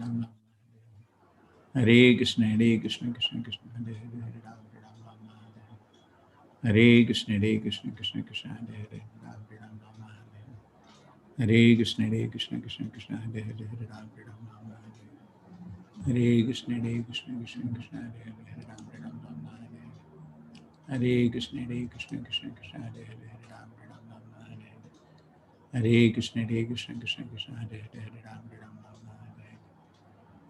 Hare Krishna, Krishna Krishna, Hare Hare, Hare Ram, Ram Hare Hare. Hare Krishna, Krishna Krishna, Hare Hare, Ram Ram Hare Hare. Hare Krishna, Krishna Krishna, Hare Hare, Ram Ram Hare Hare. Hare Krishna, Krishna Krishna, Hare Hare, Ram Ram Hare Hare. Hare Krishna, Krishna Krishna, Hare Hare, Ram Ram Hare Hare. Hare Krishna, Krishna Krishna, Hare Hare, Ram Ram Hare Hare.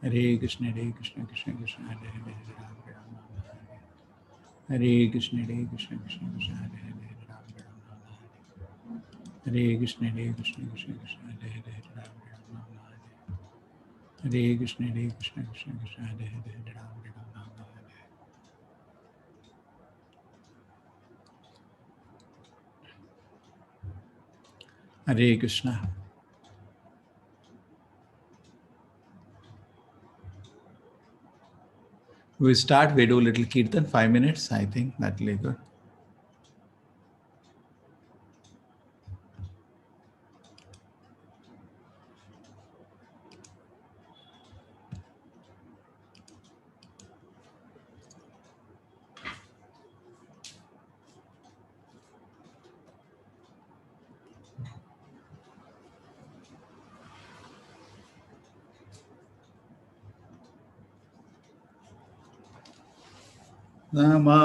Hare Krishna, Krishna Krishna, Hare Hare, Ram Ram Hare Hare. Hare Krishna, Krishna Krishna, Hare Hare, Ram Ram Hare Hare. Hare Krishna, Krishna Krishna, Hare Hare, Ram Ram Hare Hare. Hare Krishna, Krishna Krishna, Hare Hare, Ram Ram Hare Hare. Hare Krishna. We start, we do little kirtan, 5 minutes, I think that will be good. Namo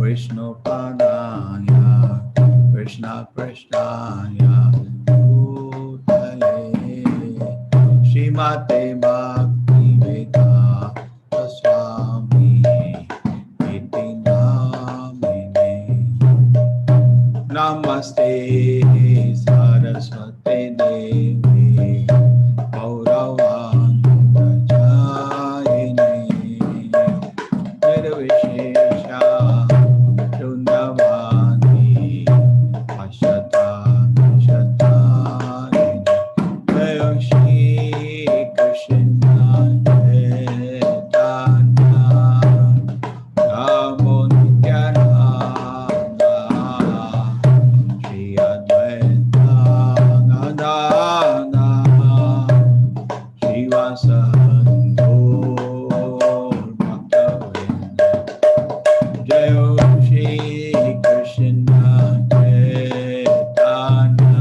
Vishnu Padaya Krishna Krishnaya Bhutale Srimate Bhakti Vedanta Swami Iti Namine Namaste Saraswate Devi Gauravan Prajayini Nirvishesha Shundavani Ashata Shatani Jaya Shri Krishna Chaitanya Namo Nityananda Shri Advaita Gadadhara Srivasanta Bhaktavinda Jaya Shri Krishna Chaitanya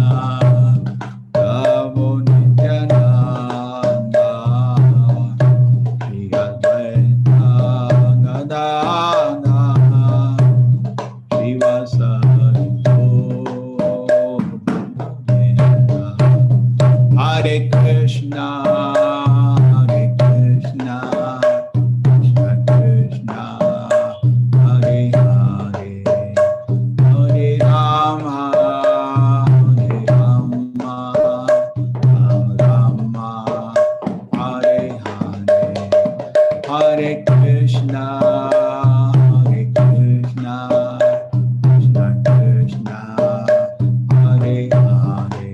Namo Nityananda Shri Advaita Gadadhara Srivasanta Bhaktavinda Hare Krishna, Hare Krishna, Krishna Krishna, Hare Hare, Hare Rama, Hare Rama, Rama Rama, Hare Hare, Hare Krishna, Hare Krishna, Krishna Krishna, Hare Hare.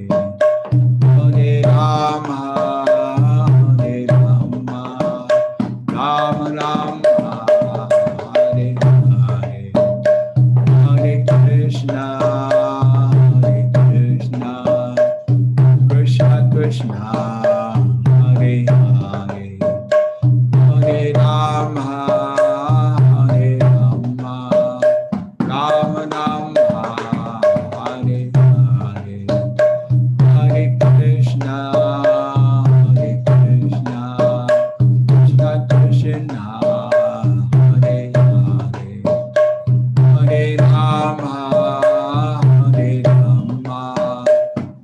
Hare Rama, Hare Rama, Rama Rama, Hare Hare, Hare Krishna, Hare Krishna, Krishna Krishna, Hare Hare, Hare Rama, Hare Rama, Rama Rama, Hare Hare. Hare Krishna, Hare Krishna, Krishna Krishna, Hare Hare, Hare Rama, Hare Rama,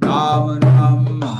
Rama Rama,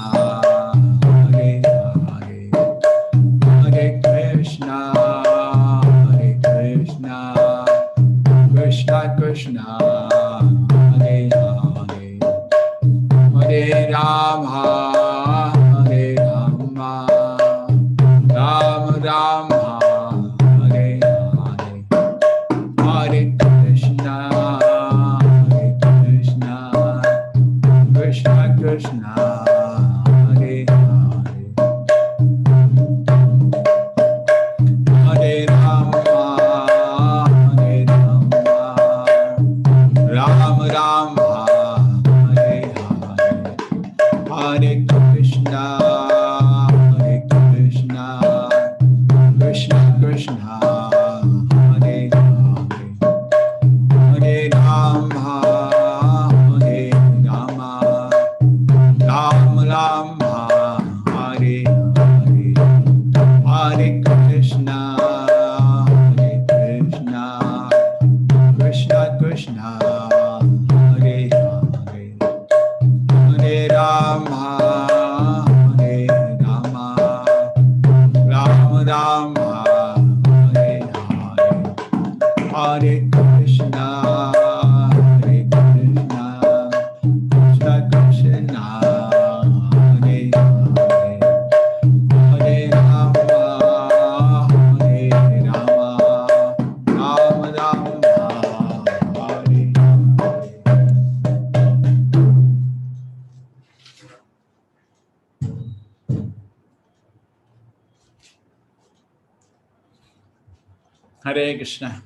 Hare Krishna.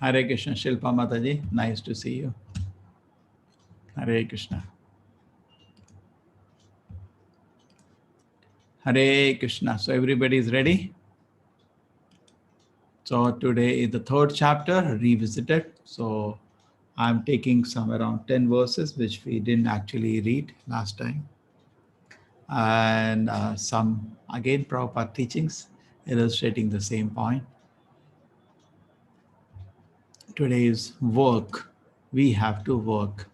Hare Krishna, Shilpa Mataji. Nice to see you. Hare Krishna. Hare Krishna. So everybody is ready? So today is the third chapter, revisited. So I'm taking some around 10 verses, which we didn't actually read last time. And some, again, Prabhupada teachings illustrating the same point. Today is work. We have to work.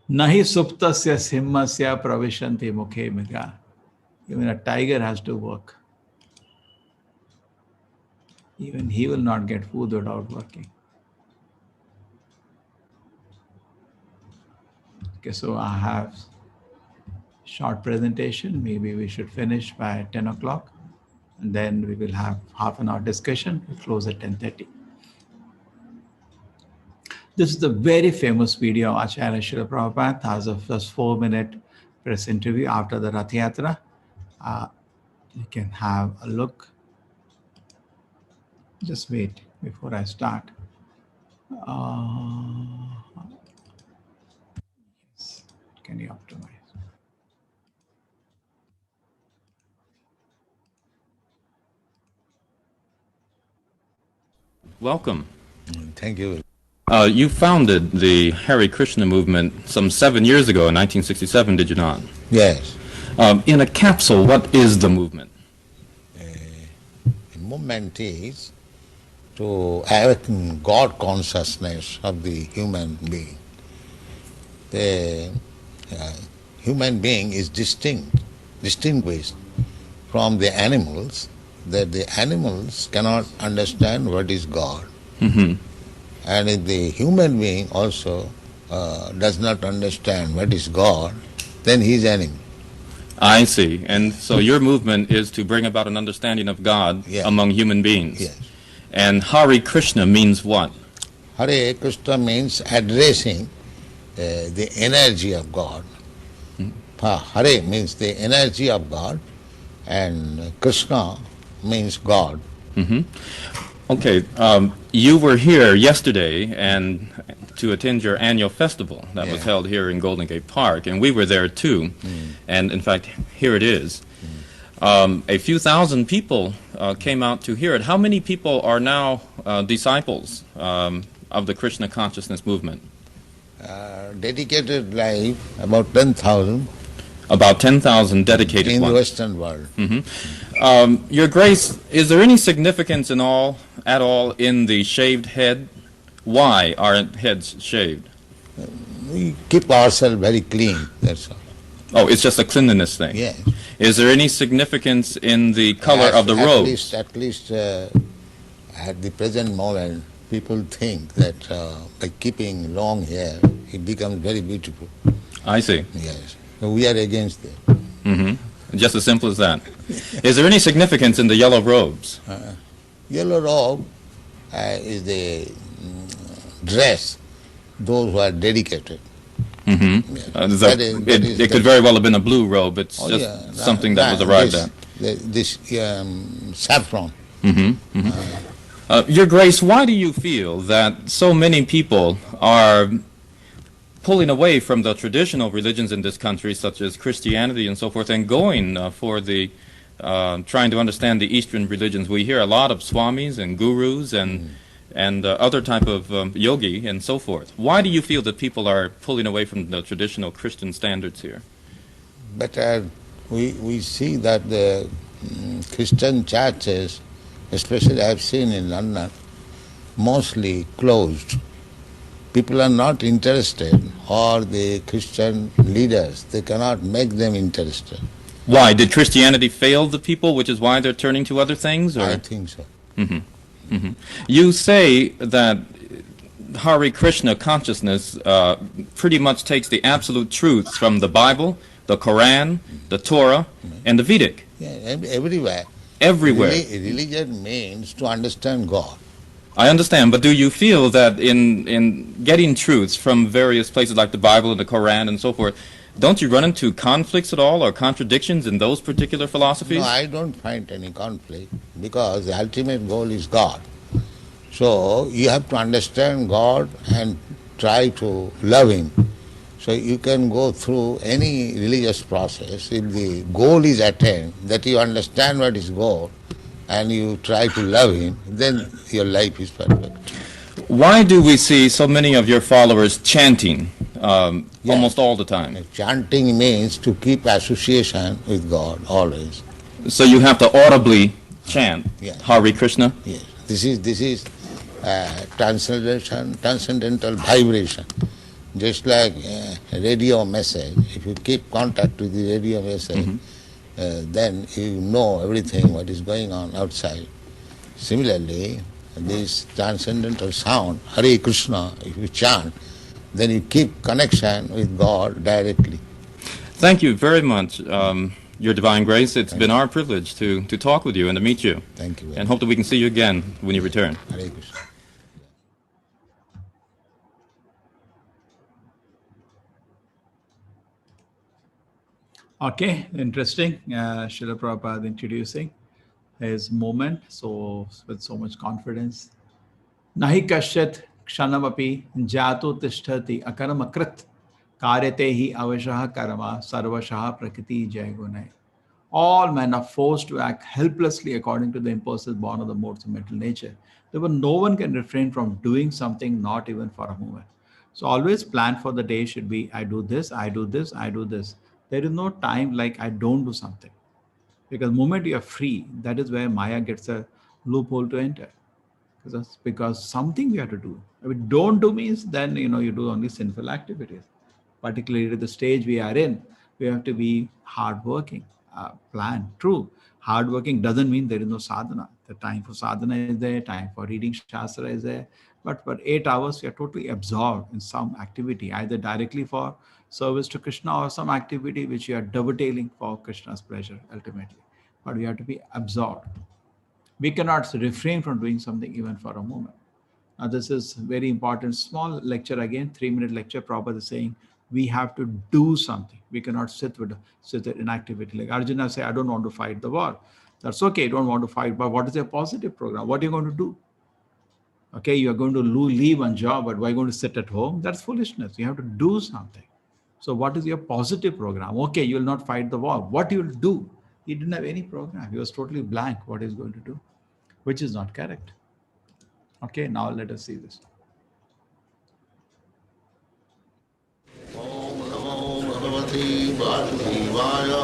Nahi suptasya simhasya pravishanti mukhe mriga. Even a tiger has to work. Even he will not get food without working. Okay, so I have short presentation. Maybe we should finish by 10 o'clock. And then we will have half an hour discussion. We'll close at 10:30. This is the very famous video Acharya Srila Prabhupada has a first 4-minute press interview after the Rath Yatra. You can have a look. Just wait before I start. Yes. Can you optimize? Welcome. Thank you. You founded the Hare Krishna movement some 7 years ago in 1967, did you not? Yes. In a capsule, what is the movement? The movement is to awaken God consciousness of the human being. The human being is distinguished from the animals, that the animals cannot understand what is God. Mm-hmm. And if the human being also does not understand what is God, then he is animal. I see. And so your movement is to bring about an understanding of God among human beings. Yes. And Hare Krishna means what? Hare Krishna means addressing the energy of God. Hare means the energy of God, and Krishna means God. Mm-hmm. Okay, you were here yesterday and to attend your annual festival that was held here in Golden Gate Park, and we were there too. And in fact, here it is. A few thousand people came out to hear it. How many people are now disciples of the Krishna consciousness movement? Dedicated life, about 10,000. About 10,000 dedicated in ones. the Western world. Mm-hmm. Your Grace, is there any significance at all in the shaved head? Why are heads shaved? We keep ourselves very clean, that's all. Oh, it's just a cleanliness thing? Yes. Is there any significance in the color of the robes? At least at the present moment, people think that by keeping long hair, it becomes very beautiful. I see. Yes. So we are against that. Mm-hmm. Just as simple as that. Is there any significance in the yellow robes? Yellow robe is the dress, those who are dedicated. Mm-hmm. Yes. It could very well have been a blue robe. It's just something that was arrived at. This saffron. Mm-hmm. Mm-hmm. Your Grace, why do you feel that so many people are pulling away from the traditional religions in this country, such as Christianity and so forth, and going for the trying to understand the Eastern religions? We hear a lot of swamis and gurus and other type of yogi and so forth. Why do you feel that people are pulling away from the traditional Christian standards here? But we see that the Christian churches, especially I have seen in London, mostly closed. People are not interested, or the Christian leaders, they cannot make them interested. Why? Did Christianity fail the people, which is why they're turning to other things? Or? I think so. Mm-hmm. Mm-hmm. You say that Hare Krishna consciousness pretty much takes the absolute truths from the Bible, the Quran, the Torah, and the Vedic. Yeah, everywhere. Everywhere. Religion means to understand God. I understand, but do you feel that in getting truths from various places like the Bible and the Quran and so forth, don't you run into conflicts at all or contradictions in those particular philosophies? No, I don't find any conflict because the ultimate goal is God. So you have to understand God and try to love Him. So you can go through any religious process. If the goal is attained, that you understand what is goal, and you try to love Him, then your life is perfect. Why do we see so many of your followers chanting almost all the time? Chanting means to keep association with God always. So you have to audibly chant Hare Krishna? Yes. This is transcendental vibration. Just like a radio message, if you keep contact with the radio message, then you know everything what is going on outside. Similarly, this transcendental sound, Hare Krishna, if you chant, then you keep connection with God directly. Thank you very much, Your Divine Grace. It's been our privilege to talk with you and to meet you. Thank you very and much. hope that we can see you again when you return. Hare Krishna. Okay, interesting. Srila Prabhupada introducing his movement so with so much confidence. Nahi kashyat kshanamapi jato tishtati akaram karyate hi avashah karma sarvashah prakriti jai gunai. All men are forced to act helplessly according to the impulses born of the modes of mental nature. Therefore, no one can refrain from doing something, not even for a moment. So always plan for the day should be, I do this, I do this, I do this. There is no time like I don't do something. Because the moment you are free, that is where Maya gets a loophole to enter. Because something we have to do. If we don't do means then you do only sinful activities. Particularly the stage we are in, we have to be hardworking, plan. True, hardworking doesn't mean there is no sadhana. The time for sadhana is there, time for reading shastra is there. But for 8 hours, we are totally absorbed in some activity, either directly for service to Krishna or some activity which you are dovetailing for Krishna's pleasure ultimately. But we have to be absorbed. We cannot refrain from doing something even for a moment. Now, this is very important. Small lecture again, 3-minute lecture. Prabhupada is saying we have to do something. We cannot sit with inactivity. Like Arjuna say, I don't want to fight the war. That's okay. You don't want to fight, but what is your positive program? What are you going to do? Okay, you are going to leave one job, but why are you going to sit at home? That's foolishness. You have to do something. So what is your positive program? Okay, you will not fight the war. What you will do? He didn't have any program. He was totally blank what he's going to do, which is not correct. Okay, now let us see this. Om Namo Bhagavate Vasudevaya.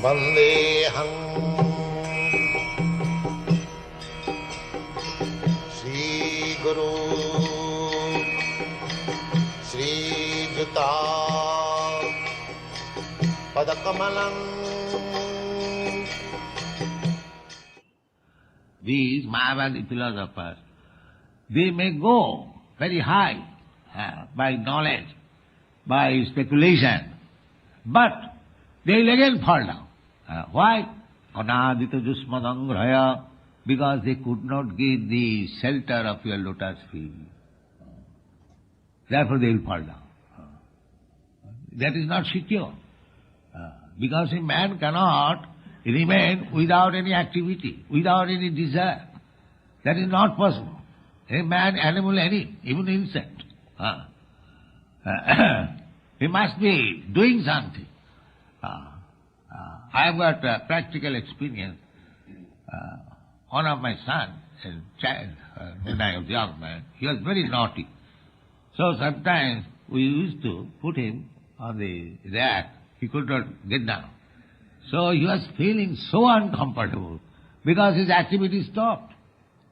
Vandeham Sri Guru Sri Juta Padakamalam. These Mayavadi philosophers, they may go very high by knowledge, by speculation, but they will again fall down. Why? Anadita Jusmadangraya, because they could not get the shelter of your lotus feet. Therefore they will fall down. That is not secure. Because a man cannot remain without any activity, without any desire. That is not possible. A man, animal, any, even insect. He must be doing something. I have got practical experience. One of my sons, a child, when I was young man, he was very naughty. So sometimes we used to put him on the rack. He could not get down. So he was feeling so uncomfortable because his activity stopped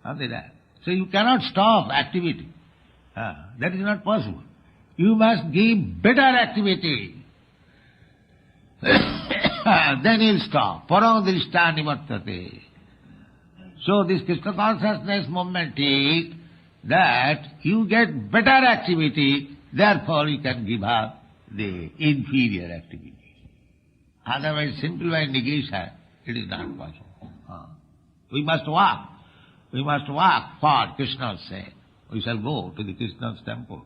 on the rack. So you cannot stop activity. That is not possible. You must give better activity. Then he'll stop. Parang drishta nivartate. So this Krishna consciousness movement is that you get better activity, therefore you can give up the inferior activity. Otherwise, simple by negation, it is not possible. We must walk. We must walk for Krishna's sake. We shall go to the Krishna's temple,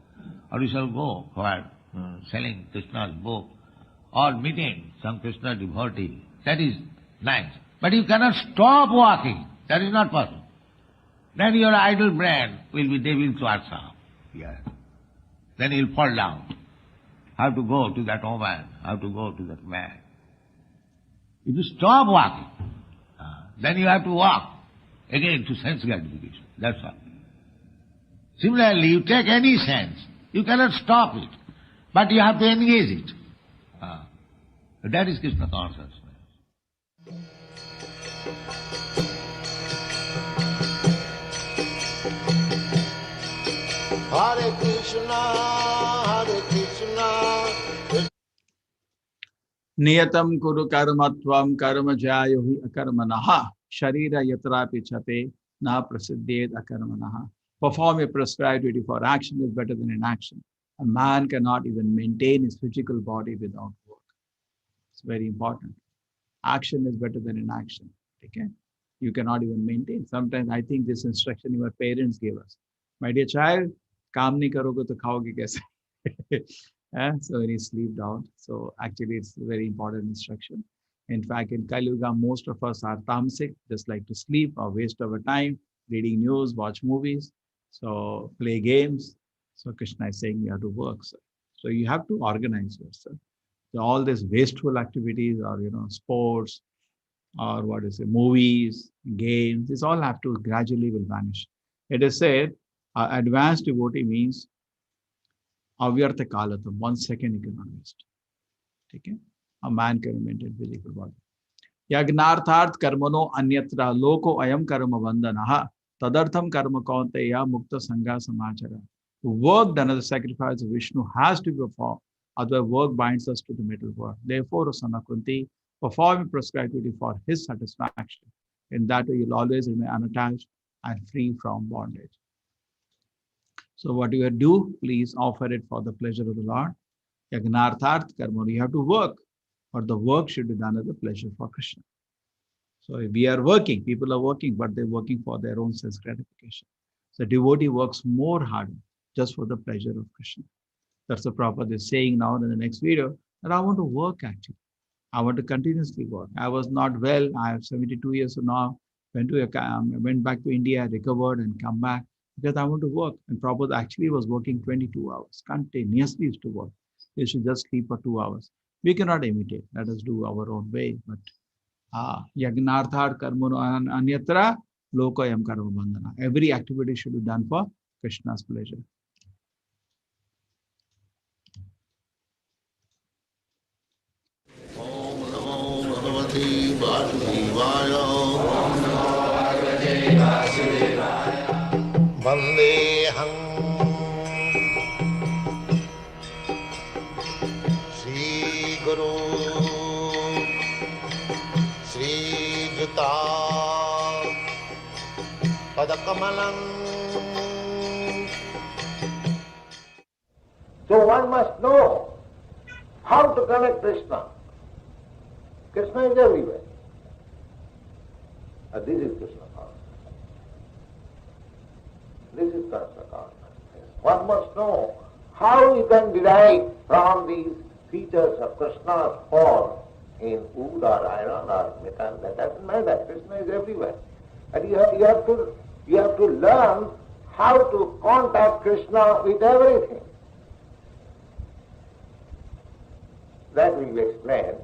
or we shall go for selling Krishna's book, or meeting some Krishna devotee. That is nice. But you cannot stop walking. That is not possible. Then your idle brain will be devil swarsa. Yes. Then you will fall down. How to go to that woman, how to go to that man. If you stop walking, then you have to walk again to sense gratification. That's all. Similarly, you take any sense, you cannot stop it, but you have to engage it. That is Krishna consciousness. Hare Krishna, Hare Krishna. Niyatam kuru karmatvam karma jayohi akarmanaha sharira yatrapi chate na prasiddhed akarmanaha. Perform a prescribed duty, for action is better than inaction. A man cannot even maintain his physical body without work. It's very important. Action is better than inaction. Okay? You cannot even maintain. Sometimes I think this instruction your parents gave us. My dear child, काम नहीं करोगे तो खाओगे कैसे? So when you sleep down. So actually it's a very important instruction. In fact, in Kali Yuga, most of us are tamasic, just like to sleep or waste our time, reading news, watch movies, so play games. So Krishna is saying you have to work. So you have to organize yourself. So all these wasteful activities or, sports or movies, games, this all have to gradually will vanish. It is said, advanced devotee means avyartha kalatam, 1 second you cannot waste. Okay? A man can maintain physical body. Yagnarthart karmano anyatra loko ayam karma vandanaha tadartham karma kaunteya mukta sangha samachara. The work done as a sacrifice of Vishnu has to be performed, otherwise work binds us to the middle world. Therefore, O son of Kunti, perform a prescribed duty for his satisfaction. In that way, you'll always remain unattached and free from bondage. So what you do, please offer it for the pleasure of the Lord. Yagnarthart karma, you have to work, but the work should be done as a pleasure for Krishna. So if we are working, people are working, but they're working for their own sense gratification. So devotee works more hard just for the pleasure of Krishna. That's the Prabhupada is saying now in the next video, that I want to work actually. I want to continuously work. I was not well. I have 72 years now. Went back to India, recovered and come back because I want to work. And Prabhupada actually was working 22 hours, continuously used to work. You should just sleep for 2 hours. We cannot imitate. Let us do our own way. But yagnarthar karmano anyatra lokayam karma bandhana. Every activity should be done for Krishna's pleasure. Om Namo Bhagavate Vasudevaya. Vandeham Shri Guru Shri Juta Padakamalam. So one must know how to connect Krishna. Krishna is everywhere. And this is Krishna consciousness. This is Krishna consciousness. One must know how you can derive from these features of Krishna's form in wood or iron or metal. That doesn't matter. Krishna is everywhere. And you have to learn how to contact Krishna with everything. That will be explained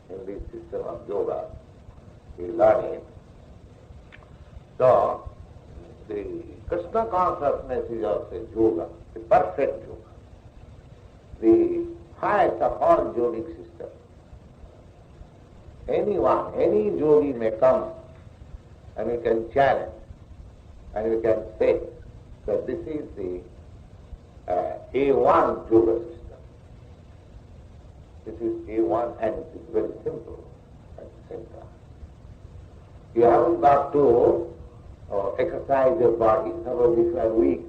in this system of yoga. We learn it. So, the Krishna consciousness is also yoga, the perfect yoga, the highest of all yogic systems. Anyone, any yogi may come and we can challenge and we can say that this is the A1 yoga system. This is A1 and it is very simple at the same time. You haven't got to exercise your body. Suppose if you are weak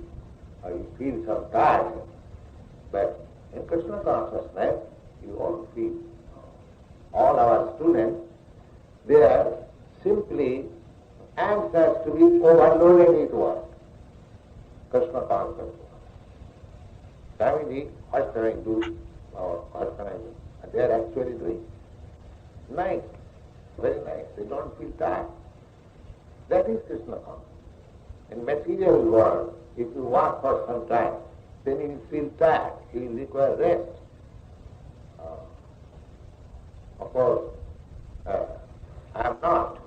or you feel some tired, but in Krishna consciousness you won't feel. All our students, they are simply ants has to be overloaded with work. Krishna consciousness. Swamiji, what can I do? Or what can I do? And they are actually doing. Nice, very nice. They don't feel tired. That is Krishna consciousness. In material world, if you work for some time, then you will feel tired. You will require rest. Of course, I am not,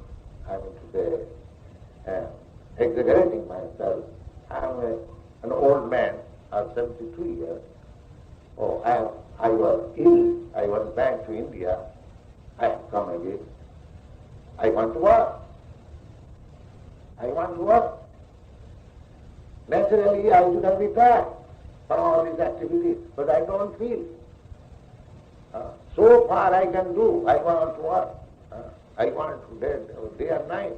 exaggerating myself. I am an old man of 72 years. Oh, I was ill. I was back to India. I have come again. I want to work. I want to work. Naturally, I should have been tired from all these activities, but I don't feel. So far I can do. I want to work. I want to day and night.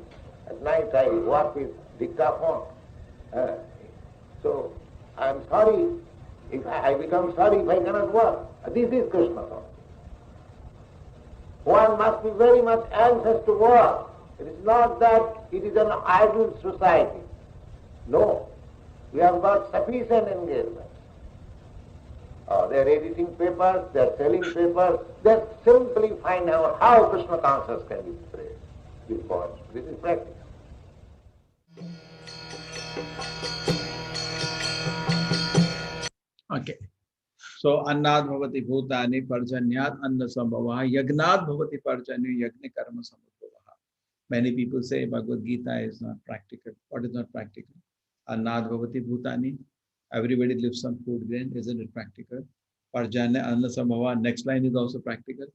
At night I work with dictaphone. So I am sorry if I become sorry if I cannot work. This is Krishna consciousness. One must be very much anxious to work. It is not that it is an idle society. No. We have got sufficient engagement. They are editing papers, they are selling papers. They simply find out how Krishna consciousness can be spread. This is practice. Okay. So, annad bhavati bhutani parjanyat anna sambhavaha yagnat bhavati parjanyo yagni karma samudbhavaha. Many people say Bhagavad Gita is not practical. What is not practical? Annad bhavati bhutani. Everybody lives on food grain. Isn't it practical? Parjanya anna sambhavaha. Next line is also practical.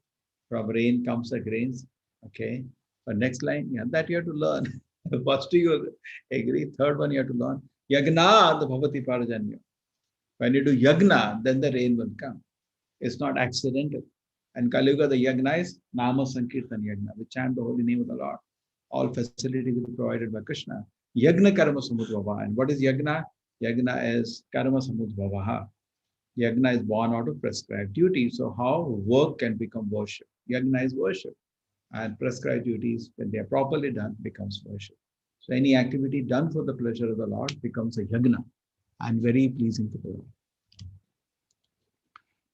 From rain comes the grains. Okay. But next line, yeah, that you have to learn. First you agree. Third one you have to learn. Yagnat bhavati parjanyo. When you do yagna, then the rain will come. It's not accidental. And Kali-yuga, the yagna is Nama Sankirtan yagna. We chant the holy name of the Lord. All facility will be provided by Krishna. Yagna karma samudbhava. And what is yagna? Yagna is karma samudbhavaha. Yagna is born out of prescribed duty. So how work can become worship? Yagna is worship. And prescribed duties, when they are properly done, becomes worship. So any activity done for the pleasure of the Lord becomes a yagna. And very pleasing to the Lord.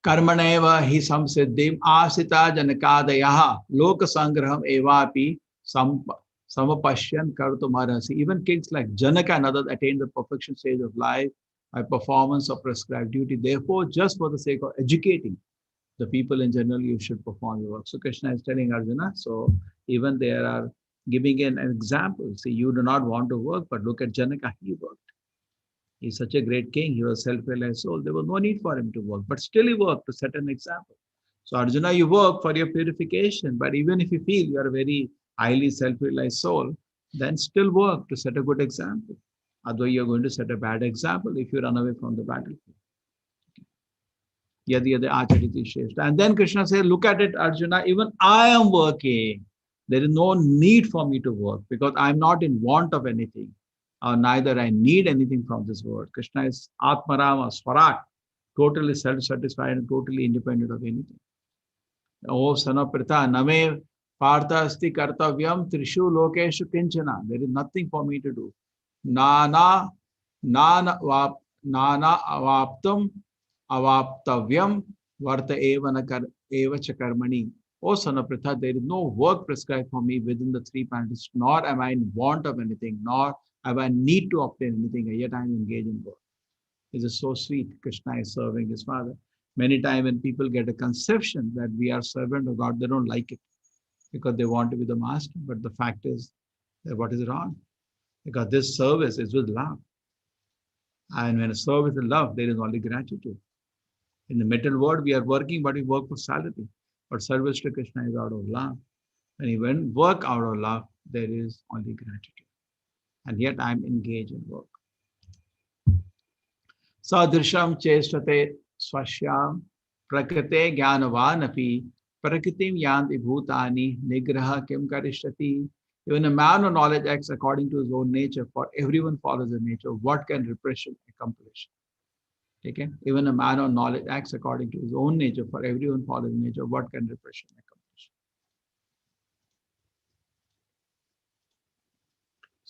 Karmaneva hi samsiddhim asita janakadayaha loka sangraham evapi samapashyan kartumarasi. Even kings like Janaka and others attained the perfection stage of life by performance of prescribed duty. Therefore, just for the sake of educating the people in general, you should perform your work. So Krishna is telling Arjuna, so even there are giving an example. See, you do not want to work, but look at Janaka, he worked. He's such a great king. He was self-realized soul. There was no need for him to work, but still he worked to set an example. So Arjuna, you work for your purification, but even if you feel you are a very highly self-realized soul, then still work to set a good example. Otherwise, you're going to set a bad example if you run away from the battlefield. And then Krishna says, look at it, Arjuna, even I am working. There is no need for me to work because I'm not in want of anything. Neither I need anything from this world. Krishna is Atmarama, Swarak, totally self-satisfied and totally independent of anything. Oh, Sanaprita, Name Partha Asti Kartavyam Trishu Lokeshu Kinchana. There is nothing for me to do. Nana Avaptam Avaptavyam Varta Evacha Karmani. Oh, Sanaprita, there is no work prescribed for me within the three planets, nor am I in want of anything, nor have I need to obtain anything, yet I am engaged in work. This is so sweet. Krishna is serving his father. Many times when people get a conception that we are servant of God, they don't like it because they want to be the master. But the fact is that what is wrong? Because this service is with love. And when a service is love, there is only gratitude. In the material world, we are working, but we work for salary. But service to Krishna is out of love. When you work out of love, there is only gratitude. And yet I am engaged in work. Sadrisham chestate swashyam prakrite jnanavanapi prakritim yanti bhutani nigraha kim karishyati. Even a man of knowledge acts according to his own nature, for everyone follows his nature. What can repression accomplish? Okay? Even a man of knowledge acts according to his own nature, for everyone follows his nature. What can repression accomplish?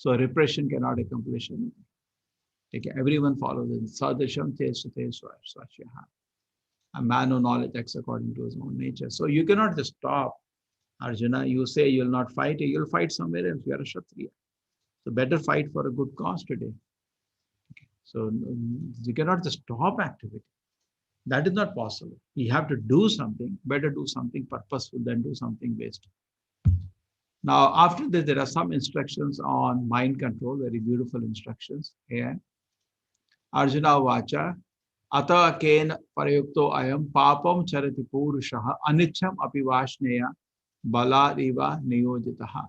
So repression cannot accomplish anything. Okay, everyone follows it. Sadasham testate swachyaha. A man of knowledge acts according to his own nature. So you cannot just stop, Arjuna. You say you'll not fight, you'll fight somewhere else. You are a Kshatriya. So better fight for a good cause today. Okay. So you cannot just stop activity. That is not possible. You have to do something. Better do something purposeful than do something waste. Now, after this, there are some instructions on mind control, very beautiful instructions here. Arjuna Vacha, Ata Ken Parayukto Ayam Papam Charati Purushaha Anicham Apivashneya Baladiva Niyojitaha.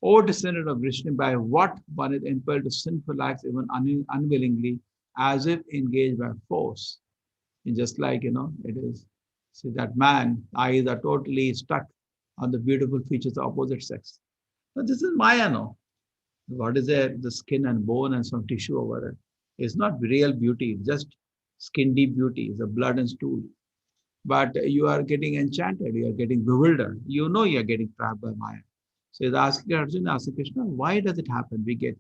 O descendant of Vishnu, by what one is impelled to sinful acts even unwillingly, as if engaged by force. And just like, it is, see that man, eyes are totally stuck on the beautiful features of opposite sex. But this is Maya, no? What is there? The skin and bone and some tissue over it. It's not real beauty, it's just skin deep beauty, it's the blood and stool. But you are getting enchanted, you are getting bewildered. You know you are getting trapped by Maya. So he's asking Arjuna, asking Krishna, why does it happen? We get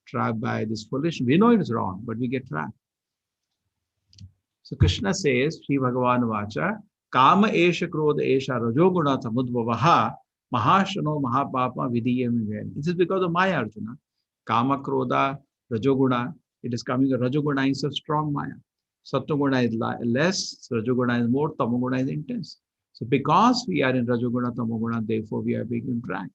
trapped by this foolish. We know it is wrong, but we get trapped. So Krishna says, Sri Bhagavan Vacha, Kama Esha Krodha Esha Rajoguna Samudbhavaha Mahashano Mahapapa Vidiyam. This is because of Maya, Arjuna. Kama Krodha Rajoguna. It is coming, Rajoguna is a strong Maya. Sattva-guna is less, Rajoguna is more, Tamoguna is intense. So because we are in Rajoguna, Tamoguna, therefore we are being dragged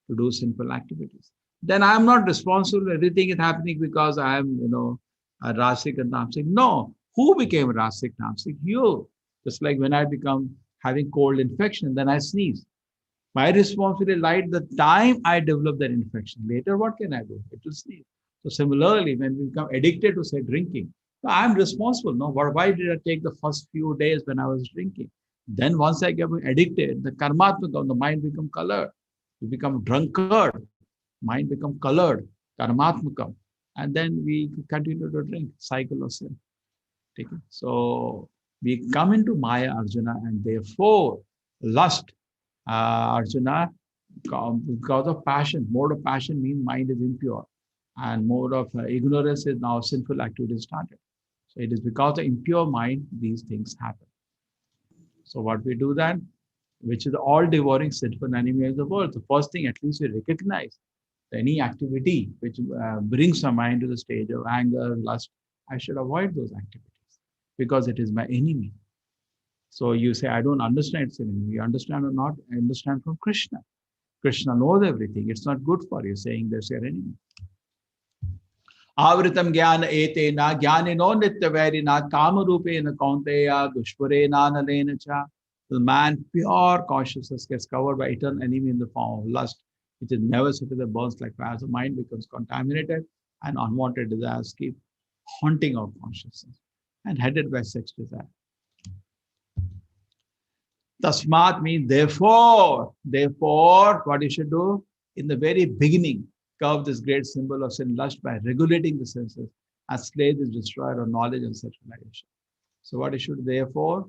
to do sinful activities. Then I am not responsible. Everything is happening because I am, a Rasik and Tamsik. No. Who became Rasik, Tamsik? You. Just like when I become having cold infection, then I sneeze. My responsibility lied the time I develop that infection. Later, what can I do? It will sneeze. So similarly, when we become addicted to, say, drinking, so I'm responsible. No, why did I take the first few days when I was drinking? Then once I get addicted, the karmatmaka, the mind become colored. We become drunkard. Mind become colored, karmatmaka. And then we continue to drink, cycle of sin. Okay. So we come into Maya, Arjuna, and therefore lust, Arjuna, because of passion. Mode of passion means mind is impure, and mode of ignorance is now sinful activity started. So it is because of impure mind these things happen. So what we do then, which is the all-devouring sinful enemy of the world. The first thing, at least we recognize any activity which brings our mind to the stage of anger, lust, I should avoid those activities because it is my enemy. So you say, I don't understand it's an enemy. You understand or not? I understand from Krishna. Krishna knows everything. It's not good for you saying there's your enemy. Avritam jnana etena jnanino nityavarina kamarupena kaunteya dushpurena nalena cha. The man, pure consciousness gets covered by eternal enemy in the form of lust, which is never settled, that burns like fire. The mind becomes contaminated and unwanted desires keep haunting our consciousness and headed by sex desire. Tasmat means therefore, what you should do in the very beginning, curb this great symbol of sin, lust, by regulating the senses, as slave is destroyed of knowledge and self-realization. So what you should therefore,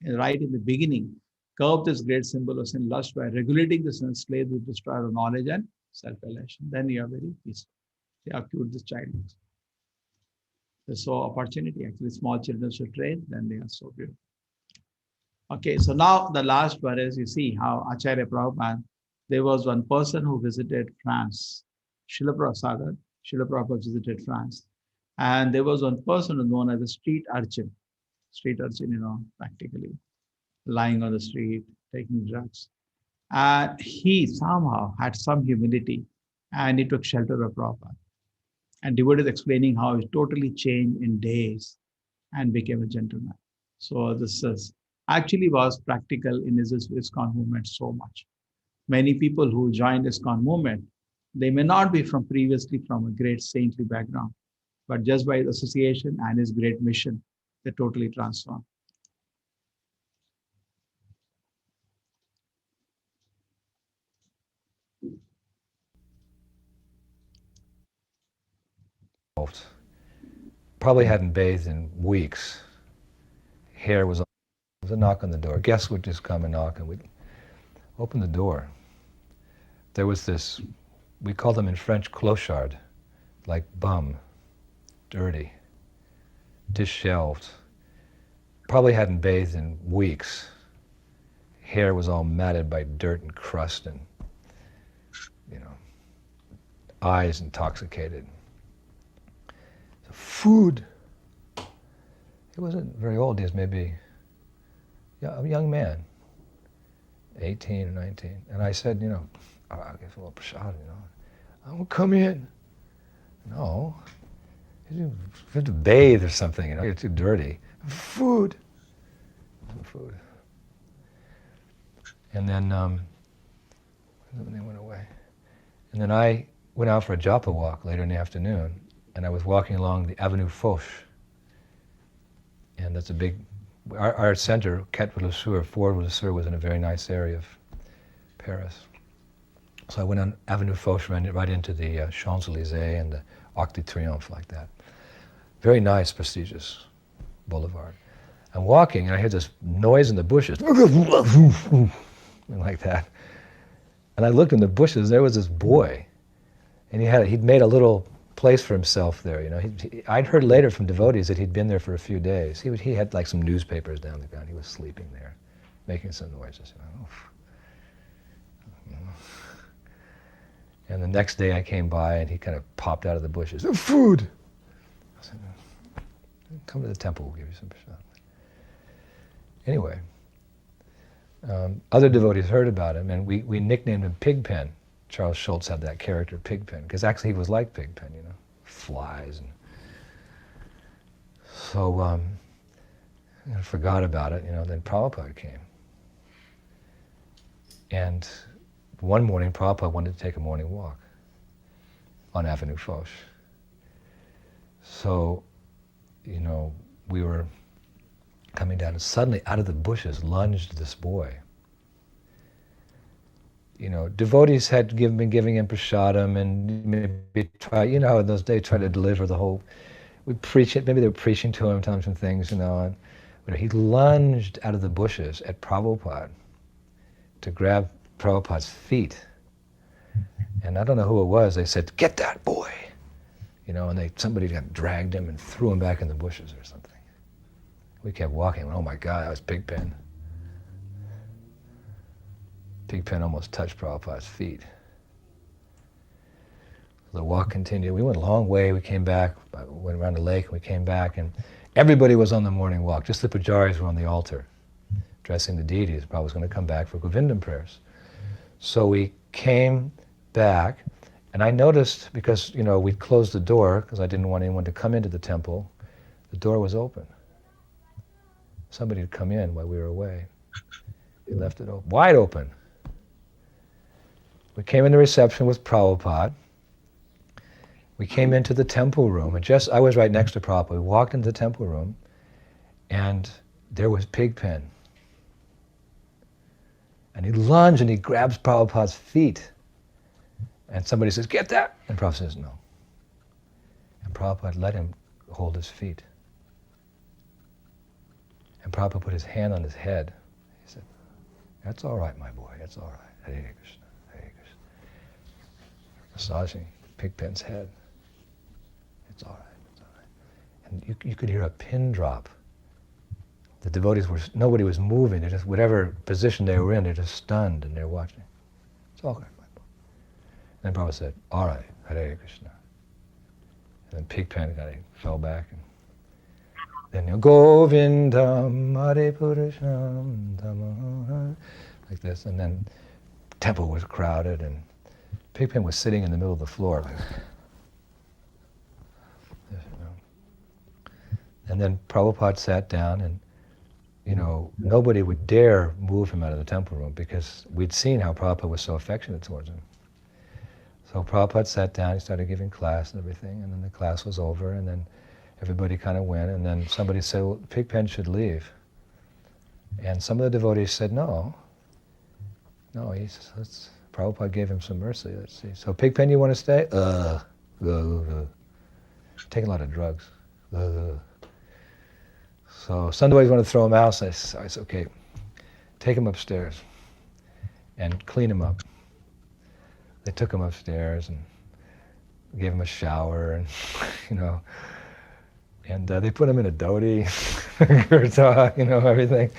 right in the beginning, curb this great symbol of sin, lust, by regulating the sense, slave is destroyed of knowledge and self-realization. Then you are very peaceful. See how cute this child is. So opportunity, actually small children should train, then they are so beautiful. Okay, so now the last one is, you see how Acharya Prabhupada, there was one person who visited France. Srila Prabhupada visited France. And there was one person who was known as a street urchin. Street urchin, practically lying on the street, taking drugs. And he somehow had some humility and he took shelter of Prabhupada. And devotees explaining how he totally changed in days and became a gentleman. So this is actually was practical in his ISKCON movement so much. Many people who joined ISKCON movement, they may not be previously from a great saintly background, but just by his association and his great mission, they totally transformed. Probably hadn't bathed in weeks. Hair was a knock on the door. Guests would just come and knock, and we'd open the door. There was this we call them in French clochard, like bum, dirty, disheveled. Probably hadn't bathed in weeks. Hair was all matted by dirt and crust, and eyes intoxicated. So food. He wasn't very old. He was maybe a young man, 18 or 19. And I said, I'll give a little prashad, I won't come in. No. You have to bathe or something, you're too dirty. Food. Food. And then they went away. And then I went out for a japa walk later in the afternoon, and I was walking along the Avenue Foch. And that's a big, our center, Quai Voltaire, Fort Voltaire, was in a very nice area of Paris. So I went on Avenue Foch, right into the Champs-Élysées and the Arc de Triomphe, like that. Very nice, prestigious boulevard. I'm walking, and I hear this noise in the bushes, like that. And I looked in the bushes, there was this boy, and he'd made a little place for himself there. I'd heard later from devotees that he'd been there for a few days. He had like some newspapers down the ground. He was sleeping there, making some noises. And the next day I came by, and he kind of popped out of the bushes. Food! I said, come to the temple, we'll give you some prasad. Anyway, other devotees heard about him, and we nicknamed him Pigpen. Charles Schultz had that character, Pigpen, because actually he was like Pigpen, flies. And so I forgot about it, then Prabhupada came. And one morning, Prabhupada wanted to take a morning walk on Avenue Foch. So, we were coming down, and suddenly out of the bushes lunged this boy. Devotees had been giving him prasadam, and maybe in those days try to deliver the whole, we preach it, maybe they were preaching to him, telling him some things, and he lunged out of the bushes at Prabhupada to grab Prabhupada's feet. And I don't know who it was, they said, "Get that boy!" And somebody dragged him and threw him back in the bushes or something. We kept walking, oh my God, that was Pigpen. Pigpen almost touched Prabhupada's feet. The walk continued. We went a long way, we came back, went around the lake, and we came back, and everybody was on the morning walk. Just the pujaris were on the altar, dressing the deities. Prabhupada was going to come back for Govindam prayers. So we came back, and I noticed, because, we'd closed the door, because I didn't want anyone to come into the temple, the door was open. Somebody had come in while we were away. He left it open, wide open. We came in the reception with Prabhupada. We came into the temple room, and I was right next to Prabhupada. We walked into the temple room, and there was Pigpen. And he lunged and he grabs Prabhupada's feet. And somebody says, "Get that!" And Prabhupada says, "No." And Prabhupada let him hold his feet. And Prabhupada put his hand on his head. He said, "That's all right, my boy, that's all right. Hare Krishna, Hare Krishna." Massaging Pigpen's head. It's all right, it's all right. And you could hear a pin drop. The devotees nobody was moving. They're just, whatever position they were in, they're just stunned and they're watching. It's all right, my boy. And then Prabhupada said, "All right, Hare Krishna." And then Pigpen fell back. And then Govindam Hare Purusharam Dhamma, like this. And then the temple was crowded, and Pigpen was sitting in the middle of the floor. Like this, And then Prabhupada sat down, and nobody would dare move him out of the temple room, because we'd seen how Prabhupada was so affectionate towards him. So Prabhupada sat down, he started giving class and everything, and then the class was over, and then everybody kind of went, and then somebody said, "Well, Pigpen should leave." And some of the devotees said, No, Prabhupada gave him some mercy, let's see. "So Pigpen, you want to stay?" Taking a lot of drugs. So some devotees want to throw him out, so I said, "Okay, take him upstairs and clean him up." they took him upstairs and gave him a shower, and and they put him in a dhoti, kurta, everything.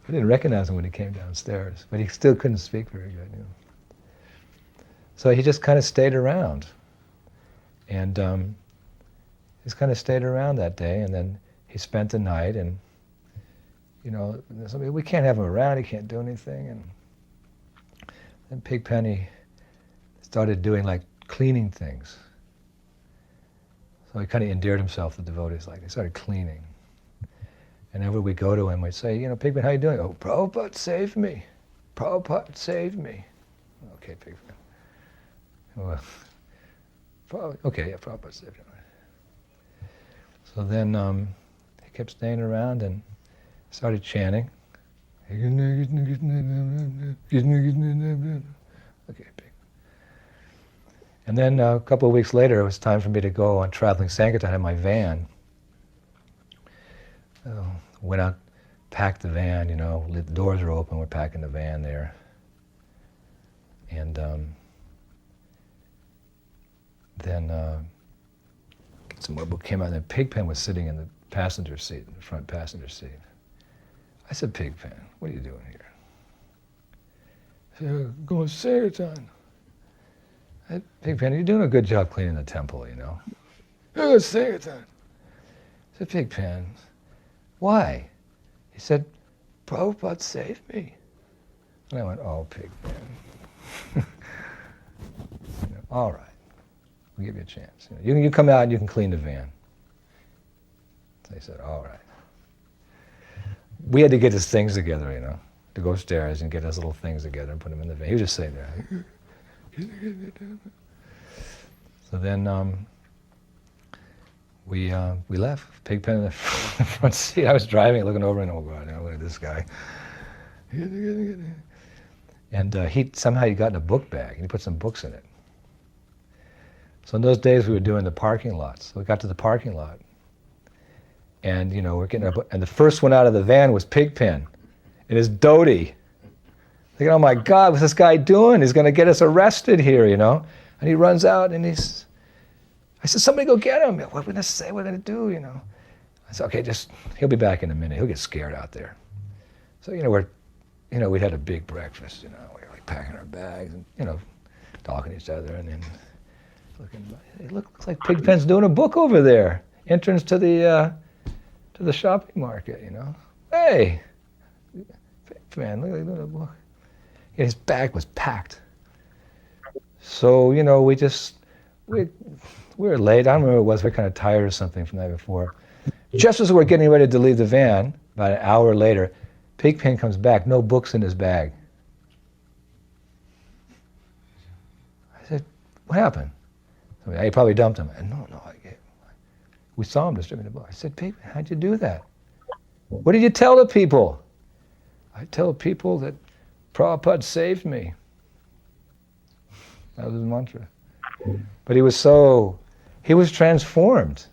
I didn't recognize him when he came downstairs, but he still couldn't speak very good. So he just kind of stayed around, and just kind of stayed around that day, and then he spent the night, and we can't have him around, he can't do anything, and then Pigpen started doing like cleaning things. So he kind of endeared himself to devotees, like he started cleaning. And whenever we go to him, we'd say, Pigpen, how you doing? Oh, Prabhupada saved me. Prabhupada saved me. Okay, Pigpen. Well, okay, yeah, Prabhupada saved you. So then he kept staying around and started chanting. Okay, Pigpen. And then a couple of weeks later, it was time for me to go on traveling Sankirtan in my van. Went out, packed the van, the doors are open, we're packing the van there. And then some more book came out, and Pigpen was sitting in the passenger seat, in the front passenger seat. I said, Pigpen, what are you doing here? He said, going to Sankirtan. I said, Pigpen, you're doing a good job cleaning the temple, I'm going to Sankirtan. I said, Pigpen, why? He said, Prabhupada saved me. And I went, oh, Pigpen. All right, we'll give you a chance. You come out and you can clean the van. So he said, all right. We had to get his things together, to go upstairs and get his little things together and put them in the van. He was just sitting there. So then we left. Pigpen in the front seat. I was driving, looking over, and oh God, look at this guy. And he got in a book bag, and he put some books in it. So in those days, we were doing the parking lots. So we got to the parking lot, and we're getting our book, and the first one out of the van was Pigpen in his dhoti. Thinking, oh my God, what's this guy doing? He's going to get us arrested here, And he runs out, and I said, somebody go get him. What are we going to say? What are we going to do, I said, okay, he'll be back in a minute. He'll get scared out there. So, we'd had a big breakfast, we were like packing our bags and, talking to each other, and then looking, it looks like Pigpen's doing a book over there. Entrance to the shopping market, Hey, Pigpen, look, he's doing a book. And his bag was packed. So, we were late. I don't remember what it was. We were kind of tired or something from the night before. Just as we're getting ready to leave the van, about an hour later, Pigpen comes back, no books in his bag. I said, what happened? He probably dumped them. No, we saw him distributing the book. I said, Pigpen, how'd you do that? What did you tell the people? I tell people that Prabhupada saved me. That was his mantra. But he was transformed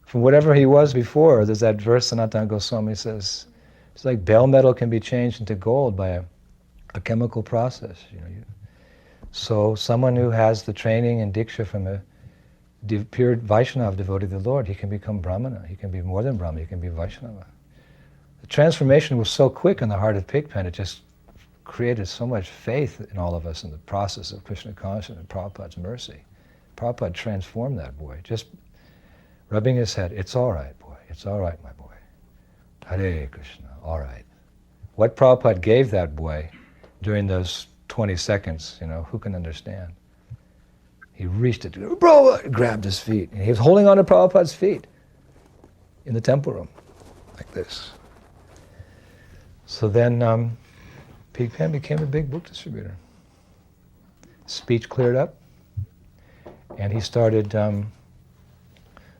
from whatever he was before. There's that verse Sanatana Goswami says, it's like bell metal can be changed into gold by a chemical process. So someone who has the training and diksha from a pure Vaishnava devotee of the Lord, he can become Brahmana. He can be more than Brahmana, he can be Vaishnava. The transformation was so quick in the heart of Pigpen, it just created so much faith in all of us in the process of Krishna consciousness and Prabhupada's mercy. Prabhupada transformed that boy, just rubbing his head. It's all right, boy. It's all right, my boy. Hare Krishna, all right. What Prabhupada gave that boy during those 20 seconds, who can understand? He reached it, Prabhupada, grabbed his feet. And he was holding on to Prabhupada's feet in the temple room, like this. So then Pigpen became a big book distributor. Speech cleared up, and he started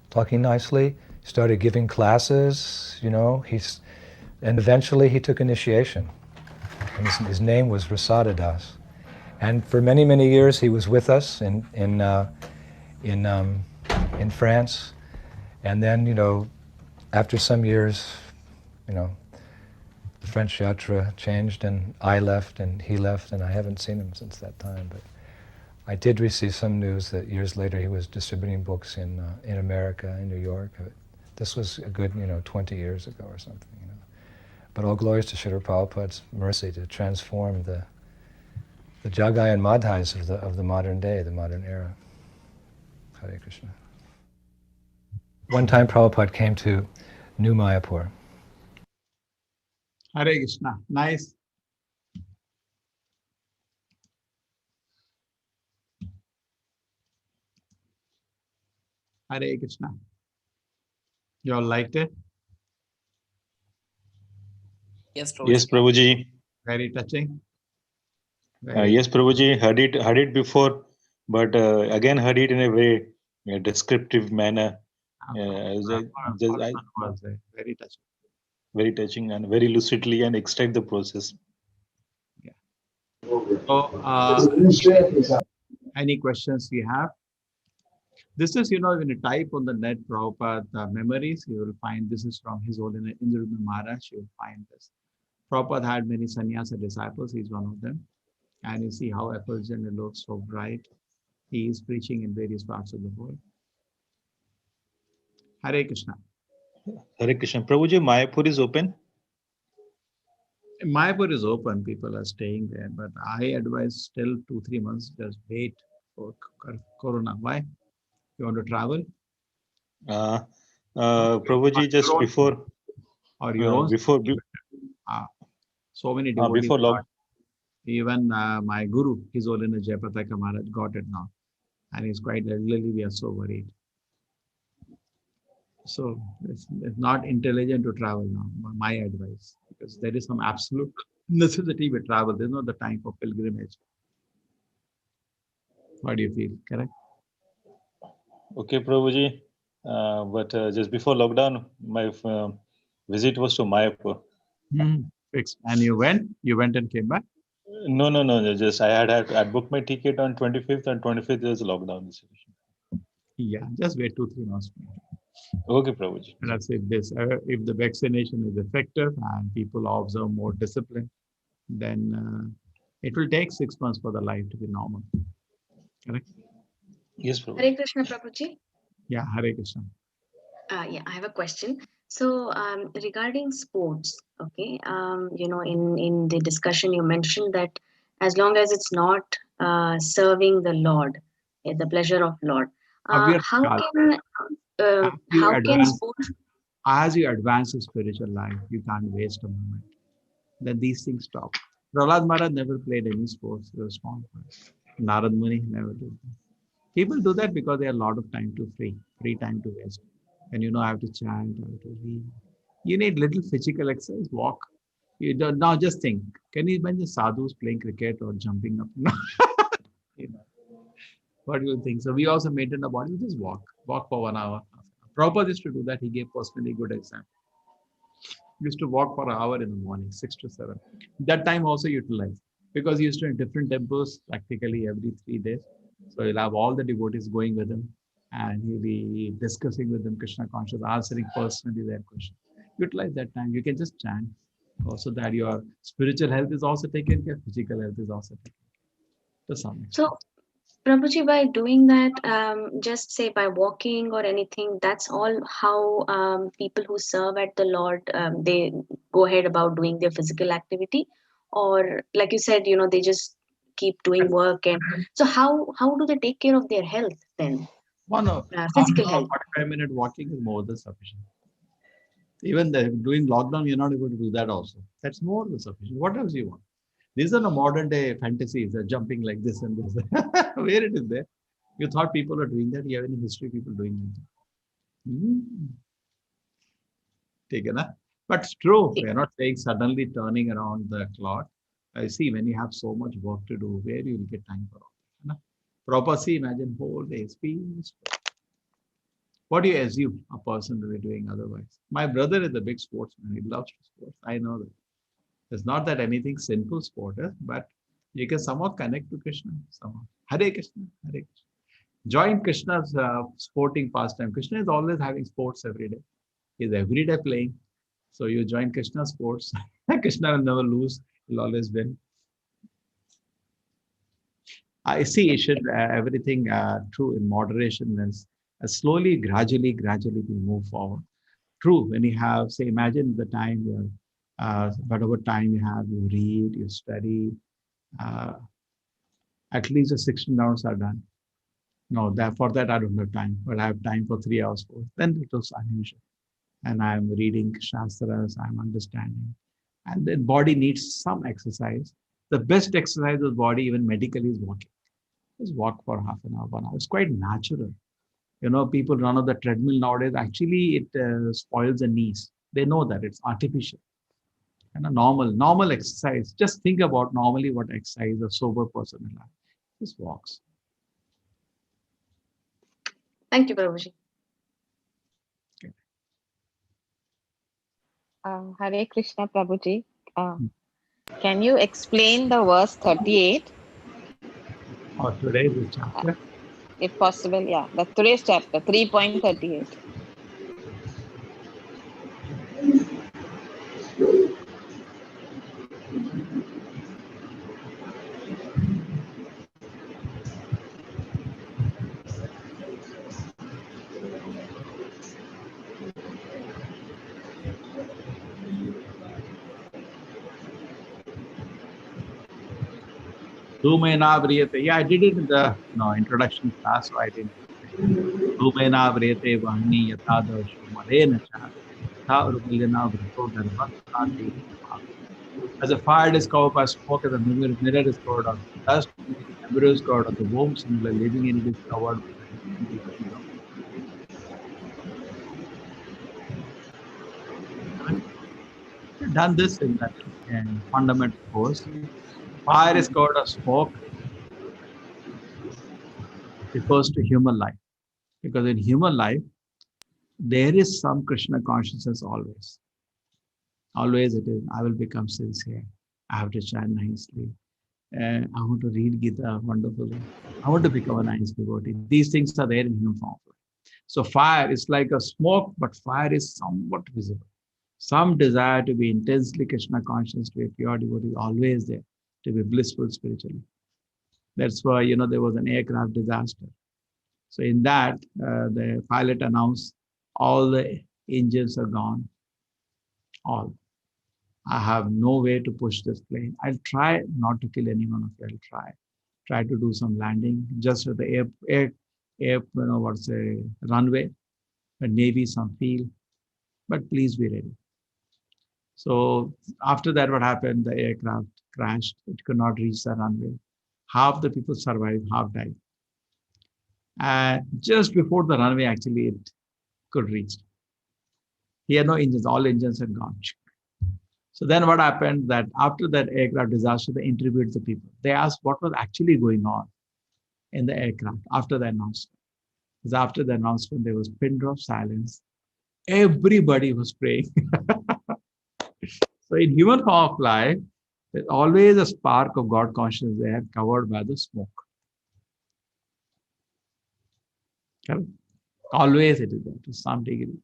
talking nicely, started giving classes, and eventually he took initiation. And his name was Rasada Das. And for many, many years he was with us in France. And then, after some years, the French yatra changed, and I left, and he left, and I haven't seen him since that time. But I did receive some news that years later he was distributing books in America, in New York. This was a good, 20 years ago or something. But all glories to Srila Prabhupada's mercy to transform the Jagai and Madhais of the modern day, the modern era. Hare Krishna. One time Prabhupada came to New Mayapur. Hare Krishna. Nice. Hare Krishna. You all liked it? Yes, Yes, Prabhuji. Prabhuji. Very touching. Yes, Prabhuji. Heard it before, but again heard it in a very descriptive manner. Was very touching. Very touching and very lucidly and extract the process. Yeah. So, any questions you have? This is, when you type on the net Prabhupada memories, you will find this is from His Holiness Indra Maharaj. You will find this. Prabhupada had many sannyasa disciples. He's one of them. And you see how effulgent it looks, so bright. He is preaching in various parts of the world. Hare Krishna. Hare Krishna. Prabhuji, Mayapur is open? Mayapur is open. People are staying there. But I advise still 2-3 months, just wait for Corona. Why? You want to travel? Prabhuji, just before... Or your own... so many devotees. Before long. Even my guru, His Holiness Jayapataka Maharaj, got it now. And he's quite elderly. We are so worried. So it's not intelligent to travel now, my advice, because there is some absolute necessity with travel. There's not the time for pilgrimage. What do you feel? Correct? Okay, Prabhuji. But just before lockdown, my visit was to Mayapur. Fixed. And you went and came back? No. Just I booked my ticket on 25th, and 25th is lockdown. Yeah, just wait 2-3 months. Okay, Prabhuji. That's if the vaccination is effective and people observe more discipline, then it will take 6 months for the life to be normal. Correct? Yes, Prabhuji. Hare Krishna, Prabhuji. Yeah, Hare Krishna. Yeah, I have a question. So regarding sports, okay, in the discussion you mentioned that as long as it's not serving the Lord, the pleasure of Lord, how can sports? As you advance in spiritual life, you can't waste a moment. Then these things stop. Prahlad Maharaj never played any sports. He was small. Narad Muni never did that. People do that because they have a lot of time to free time to waste. And I have to chant, I have to read. You need little physical exercise, walk. You don't now just think. Can you imagine sadhus playing cricket or jumping up? What do you think? So we also maintain a body. We just walk for 1 hour. Prabhupada used to do that. He gave personally good example. He used to walk for an hour in the morning, 6 to 7. That time also utilized because he used to in different temples practically every 3 days. So he'll have all the devotees going with him, and he'll be discussing with them Krishna consciousness, answering personally their questions. Utilize that time. You can just chant. Also that your spiritual health is also taken care, physical health is also taken care. To some extent. So, Prabhuji, by doing that, just say by walking or anything, that's all how people who serve at the Lord, they go ahead about doing their physical activity? Or like you said, they just keep doing work. And so how do they take care of their health then? Physical health. 45-minute walking is more than sufficient. Even during lockdown, you're not able to do that also. That's more than sufficient. What else do you want? These are the modern day fantasies, jumping like this and this. Where it is there? You thought people are doing that? You have any history of people doing that? Take it, but it's true. We're not saying suddenly turning around the clock. I see when you have so much work to do, where you will get time for all that? Proper, see, imagine whole days, peace. What do you assume a person will be doing otherwise? My brother is a big sportsman. He loves sports. I know that. It's not that anything sinful sport is, but you can somehow connect to Krishna. Somehow. Hare Krishna, Hare Krishna. Join Krishna's sporting pastime. Krishna is always having sports every day. He's every day playing. So you join Krishna's sports. Krishna will never lose. He'll always win. I see it should everything true in moderation is slowly, gradually we move forward. True, when you have, say, imagine the time you whatever time you have, you read, you study, uh, at least the 16 hours are done. No, that for that I don't have time, but I have time for 3 hours. Then it was unusual. And I'm reading Shastras, I'm understanding. And the body needs some exercise. The best exercise of the body, even medically, is walking. Just walk for half an hour, 1 hour. It's quite natural. You know, people run on the treadmill nowadays. Actually, it spoils the knees. They know that it's artificial. And a normal exercise. Just think about normally what exercise a sober person will have. Just walks. Thank you, Prabhuji. Okay. Hare Krishna, Prabhuji. Can you explain the verse 38? Or today's chapter. If possible, yeah. The today's chapter, 3.38. Yeah, I did it in the introduction class, so I didn't. Vahni Yatadarshu Malena As a fire is covered by smoke, as a mirror is covered of dust, the embryo is covered of the womb, similarly living in it is covered by the different of. We've done this in that fundamental course. Fire is covered of smoke, refers to human life. Because in human life, there is some Krishna consciousness always. Always it is, I will become sincere. I have to chant nicely. I want to read Gita wonderfully. I want to become a nice devotee. These things are there in human form. So fire is like a smoke, but fire is somewhat visible. Some desire to be intensely Krishna conscious, to be a pure devotee, always there, to be blissful spiritually. That's why, there was an aircraft disaster. So in that, the pilot announced all the engines are gone. All. I have no way to push this plane. I'll try not to kill anyone of you. I'll try to do some landing just at the runway, but maybe some field. But please be ready. So after that, what happened? The aircraft crashed. It could not reach the runway. Half the people survived, half died. And just before the runway, actually, it could reach. He had no engines. All engines had gone. So then what happened that after that aircraft disaster, they interviewed the people. They asked what was actually going on in the aircraft after the announcement. Because after the announcement, there was pin drop silence. Everybody was praying. So in human form of life, there's always a spark of God consciousness there covered by the smoke. Okay? Always it is there to some degree.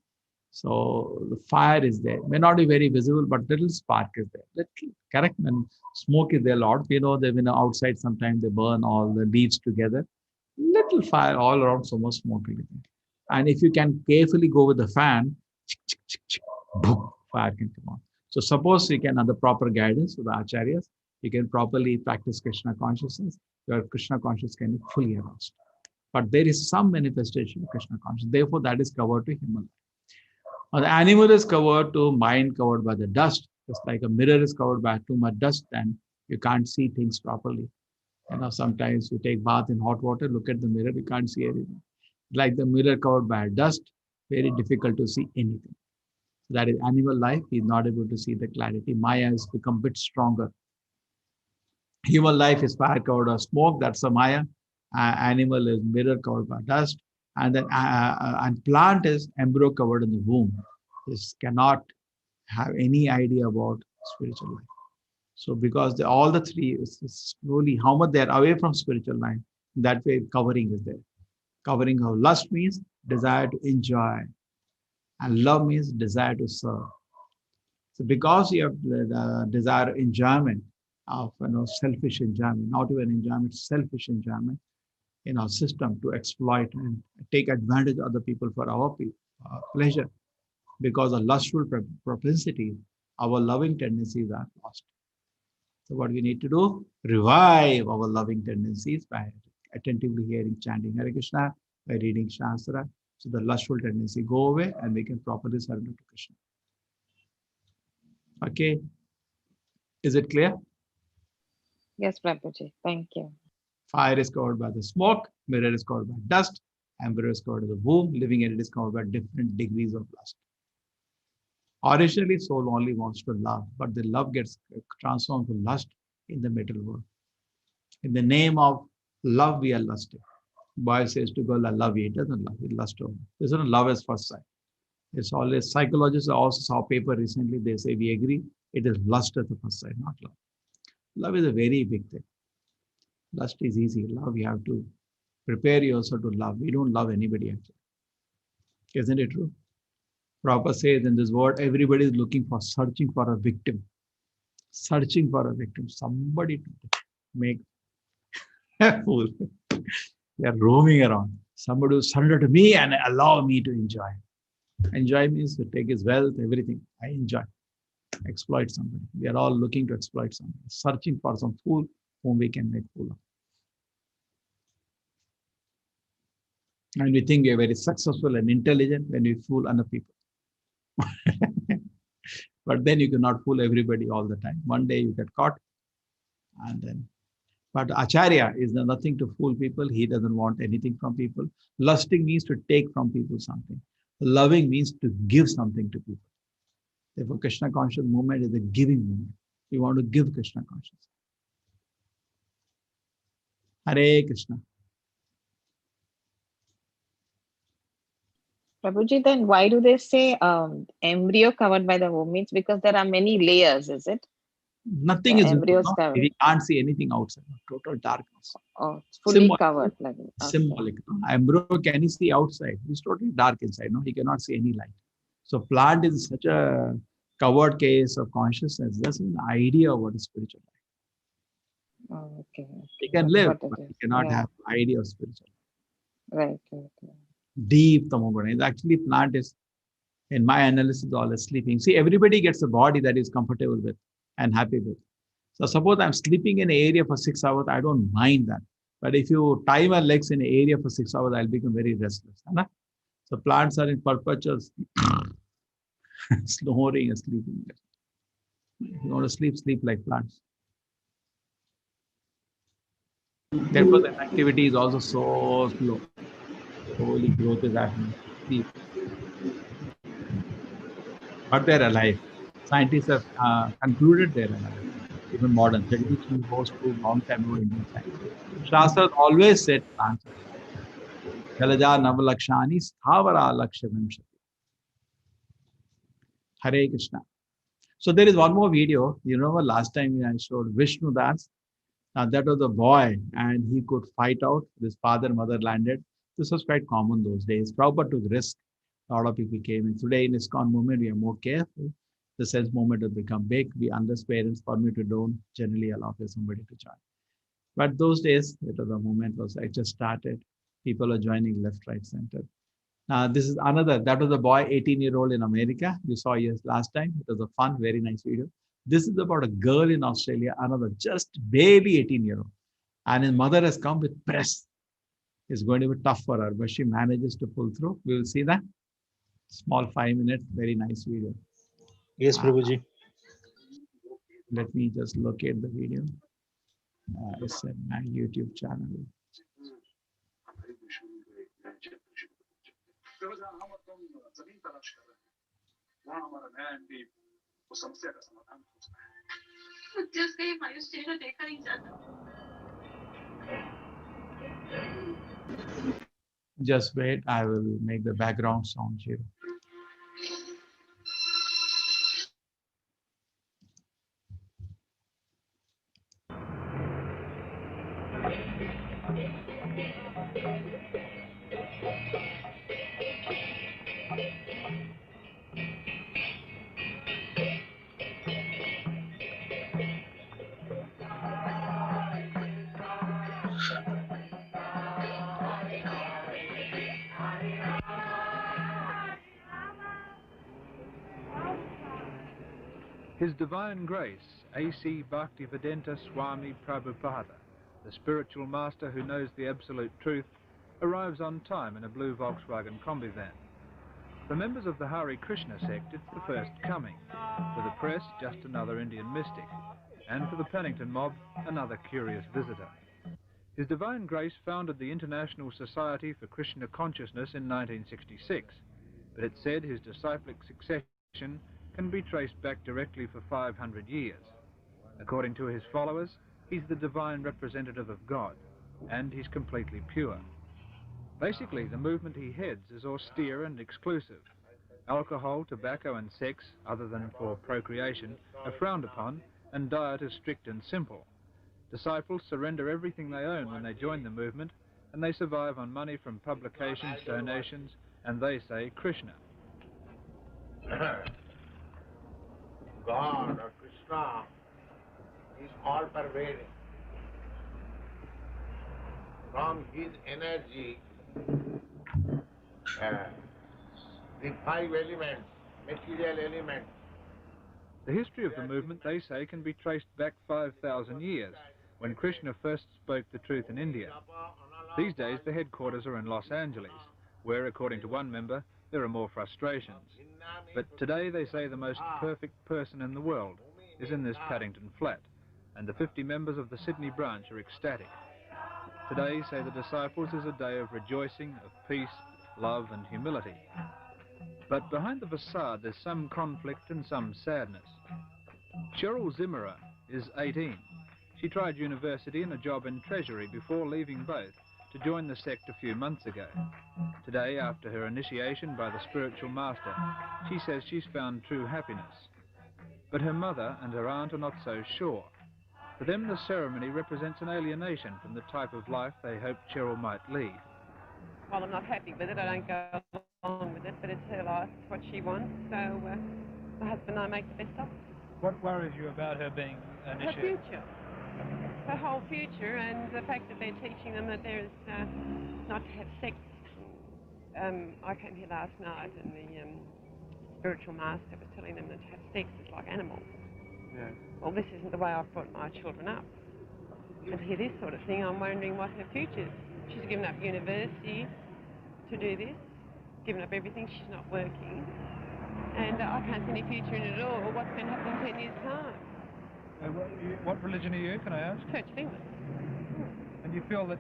So the fire is there. May not be very visible, but little spark is there. Little, correct? When smoke is there a lot, they've outside sometimes they burn all the leaves together. Little fire all around, so much smoke will be there. And if you can carefully go with the fan, boom, fire can come on. So suppose you can, under proper guidance with the acharyas, you can properly practice Krishna consciousness. Your Krishna consciousness can be fully aroused. But there is some manifestation of Krishna consciousness. Therefore, that is covered to human life. The animal is covered to mind covered by the dust. Just like a mirror is covered by too much dust, then you can't see things properly. Sometimes you take bath in hot water, look at the mirror, you can't see anything. Like the mirror covered by dust, very difficult to see anything. That is animal life, he is not able to see the clarity. Maya has become a bit stronger. Human life is fire covered by smoke, that's a Maya. Animal is mirror covered by dust. And then and plant is embryo covered in the womb. This cannot have any idea about spiritual life. So because all the three slowly, how much they are away from spiritual life, that way covering is there. Covering of lust means desire to enjoy, and love means desire to serve. So because you have the desire enjoyment of selfish enjoyment, not even enjoyment, selfish enjoyment in our system to exploit and take advantage of other people for our pleasure, because of lustful propensity, our loving tendencies are lost. So what we need to do? Revive our loving tendencies by attentively hearing, chanting Hare Krishna, by reading Shastra. So the lustful tendency go away and we can properly surrender to Krishna. Okay. Is it clear? Yes, Prabhuji. Thank you. Fire is covered by the smoke, mirror is covered by dust, emperor is covered by the womb, living entity is covered by different degrees of lust. Originally, soul only wants to love, but the love gets transformed to lust in the middle world. In the name of love, we are lusting. Boy says to girl, I love you. He doesn't love, he lust over. There's no love at first sight. It's always, psychologists also saw paper recently, they say we agree, it is lust at the first sight, not love. Love is a very big thing. Lust is easy. Love, you have to prepare yourself to love. We don't love anybody actually. Isn't it true? Prabhupada says in this word, everybody is looking for, searching for a victim. Searching for a victim. Somebody to make a fool. They are roaming around. Somebody will surrender to me and allow me to enjoy. Enjoy means to take his wealth, everything. I enjoy. Exploit somebody. We are all looking to exploit somebody. Searching for some fool whom we can make fool of. And we think we are very successful and intelligent when we fool other people. But then you cannot fool everybody all the time. One day you get caught, and then. But Acharya is nothing to fool people. He doesn't want anything from people. Lusting means to take from people something. Loving means to give something to people. Therefore, Krishna conscious movement is a giving movement. We want to give Krishna consciousness. Hare Krishna. Prabhuji, then why do they say embryo covered by the womb? Means because there are many layers, is it? Nothing The is visible. embryos No? covered. We can't see anything outside. Total darkness. Oh, it's fully Symbolic. covered. Like, okay. Symbolic. Embryo, can he see outside? He's totally dark inside. No, he cannot see any light. So plant is such a covered case of consciousness. That's an idea of what is spiritual life. Oh, okay. He can That's live, what it but is. he cannot Yeah. have idea of spiritual life. Right. Deep tamoguna. It's actually plant is, in my analysis, always sleeping. See, everybody gets a body that is comfortable with and happy with. So suppose I'm sleeping in an area for 6 hours, I don't mind that. But if you tie my legs in an area for 6 hours, I'll become very restless. Right? So plants are in perpetual snoring and sleeping. If you want to sleep, sleep like plants. Therefore, the activity is also so slow. Slowly growth is happening. Sleep. But they're alive. Scientists have concluded they're alive. Even modern Jagdish goes to long time ago Indian science. Shastras always said plants are alive. Jalaja Navalakshani Sthavara Lakshavimshati. Hare Krishna. So there is one more video. You remember last time I showed Vishnu dance? That was a boy and he could fight out. His father and mother landed. This was quite common those days. Prabhupada took risk. A lot of people came in. Today in ISKCON movement, we are more careful. The sense movement has become big. We, unless parents permit, we don't generally allow somebody to join. But those days, it was a movement was I just started. People are joining left, right, center. This is another, that was a boy, 18-year-old in America. You saw yes last time. It was a fun, very nice video. This is about a girl in Australia, another just baby 18-year-old. And his mother has come with press. It's going to be tough for her, but she manages to pull through. We will see that. Small 5-minute, very nice video. Yes, Prabhuji. Let me just locate the video. It's in my YouTube channel. Just wait, I will make the background sound here. His Divine Grace, A.C. Bhaktivedanta Swami Prabhupada, the spiritual master who knows the absolute truth, arrives on time in a blue Volkswagen Combi van. For members of the Hare Krishna sect, it's the first coming. For the press, just another Indian mystic. And for the Pennington mob, another curious visitor. His Divine Grace founded the International Society for Krishna Consciousness in 1966, but it said his disciplic succession can be traced back directly for 500 years. According to his followers, he's the divine representative of God, and he's completely pure. Basically, the movement he heads is austere and exclusive. Alcohol, tobacco and sex, other than for procreation, are frowned upon, and diet is strict and simple. Disciples surrender everything they own when they join the movement, and they survive on money from publications, donations, and they say Krishna. God or Krishna is all-pervading. From his energy, the five elements, material elements. The history of the movement, they say, can be traced back 5,000 years, when Krishna first spoke the truth in India. These days, the headquarters are in Los Angeles, where, according to one member, there are more frustrations. But today, they say the most perfect person in the world is in this Paddington flat, and the 50 members of the Sydney branch are ecstatic. Today, say the disciples, is a day of rejoicing, of peace, love and humility. But behind the facade, there's some conflict and some sadness. Cheryl Zimmerer is 18. She tried university and a job in Treasury before leaving both to join the sect a few months ago. Today, after her initiation by the spiritual master, she says she's found true happiness. But her mother and her aunt are not so sure. For them, the ceremony represents an alienation from the type of life they hoped Cheryl might lead. Well, I'm not happy with it. I don't go along with it, but it's her life. It's what she wants. So my husband and I make the best of it. What worries you about her being initiated? Her future. Her whole future, and the fact that they're teaching them that there is not to have sex. I came here last night and the spiritual master was telling them that to have sex is like animals. Yeah. Well, this isn't the way I've brought my children up. And to hear this sort of thing, I'm wondering what her future is. She's given up university to do this, given up everything, she's not working. And I can't see any future in it at all. What's going to happen in 10 years' time? What religion are you, can I ask? Church of England. And you feel that...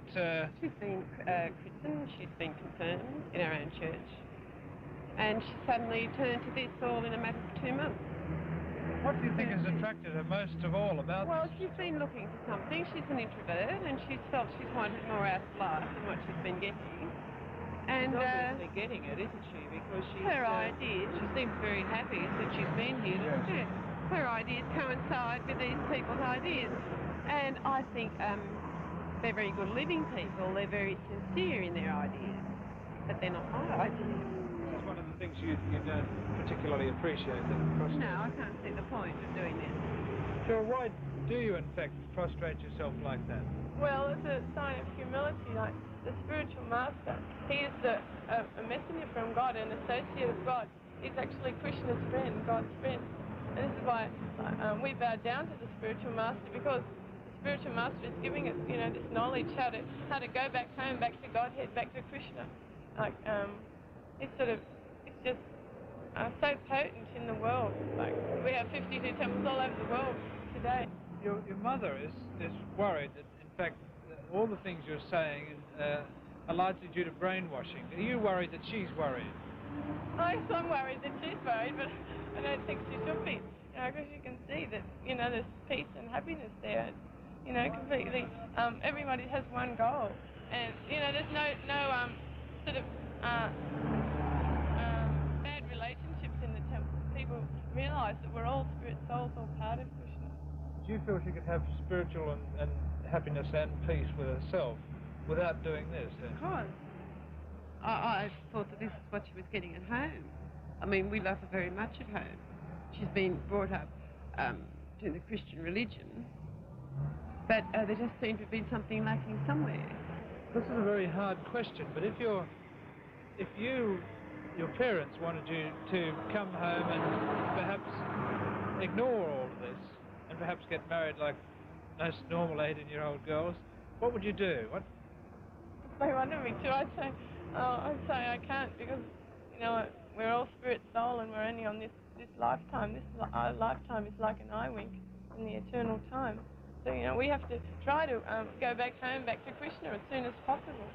She's been Christian, she's been confirmed in our own church. And she suddenly turned to this all in a matter of 2 months. What do you think has attracted her most of all about Well, she's been looking for something. She's an introvert, and she's felt she's wanted more out of life than what she's been getting. And she's obviously getting it, isn't she? Because she's, her ideas. She seems very happy since she's been here, doesn't she? Her ideas coincide with these people's ideas. And I think they're very good living people. They're very sincere in their ideas. But they're not my ideas. That's one of the things you don't particularly appreciate. No, I can't see the point of doing this. So why do you, in fact, prostrate yourself like that? Well, it's a sign of humility. Like the spiritual master, he is a messenger from God, an associate of God. He's actually Krishna's friend, God's friend. And this is why we bow down to the spiritual master, because the spiritual master is giving us, this knowledge how to go back home, back to Godhead, back to Krishna. Like it's just so potent in the world. Like we have 52 temples all over the world today. Your mother is worried that, in fact, all the things you're saying are largely due to brainwashing. Are you worried that she's worried? I'm worried that she's worried, but I don't think she should be. Because you can see that, there's peace and happiness there. Completely. Everybody has one goal, and there's no sort of bad relationships in the temple. People realise that we're all spirit souls, all part of Krishna. Do you feel she could have spiritual and happiness and peace with herself without doing this? Of course. I thought that this is what she was getting at home. I mean, we love her very much at home. She's been brought up to the Christian religion, but there just seemed to have been something lacking somewhere. This is a very hard question, but if your parents wanted you to come home and perhaps ignore all of this and perhaps get married like most normal 18-year-old girls, what would you do? What? They wanted me to. I'd say I can't because, we're all spirit, soul, and we're only on this lifetime. Our lifetime is like an eye wink in the eternal time. So, we have to try to go back home, back to Krishna as soon as possible.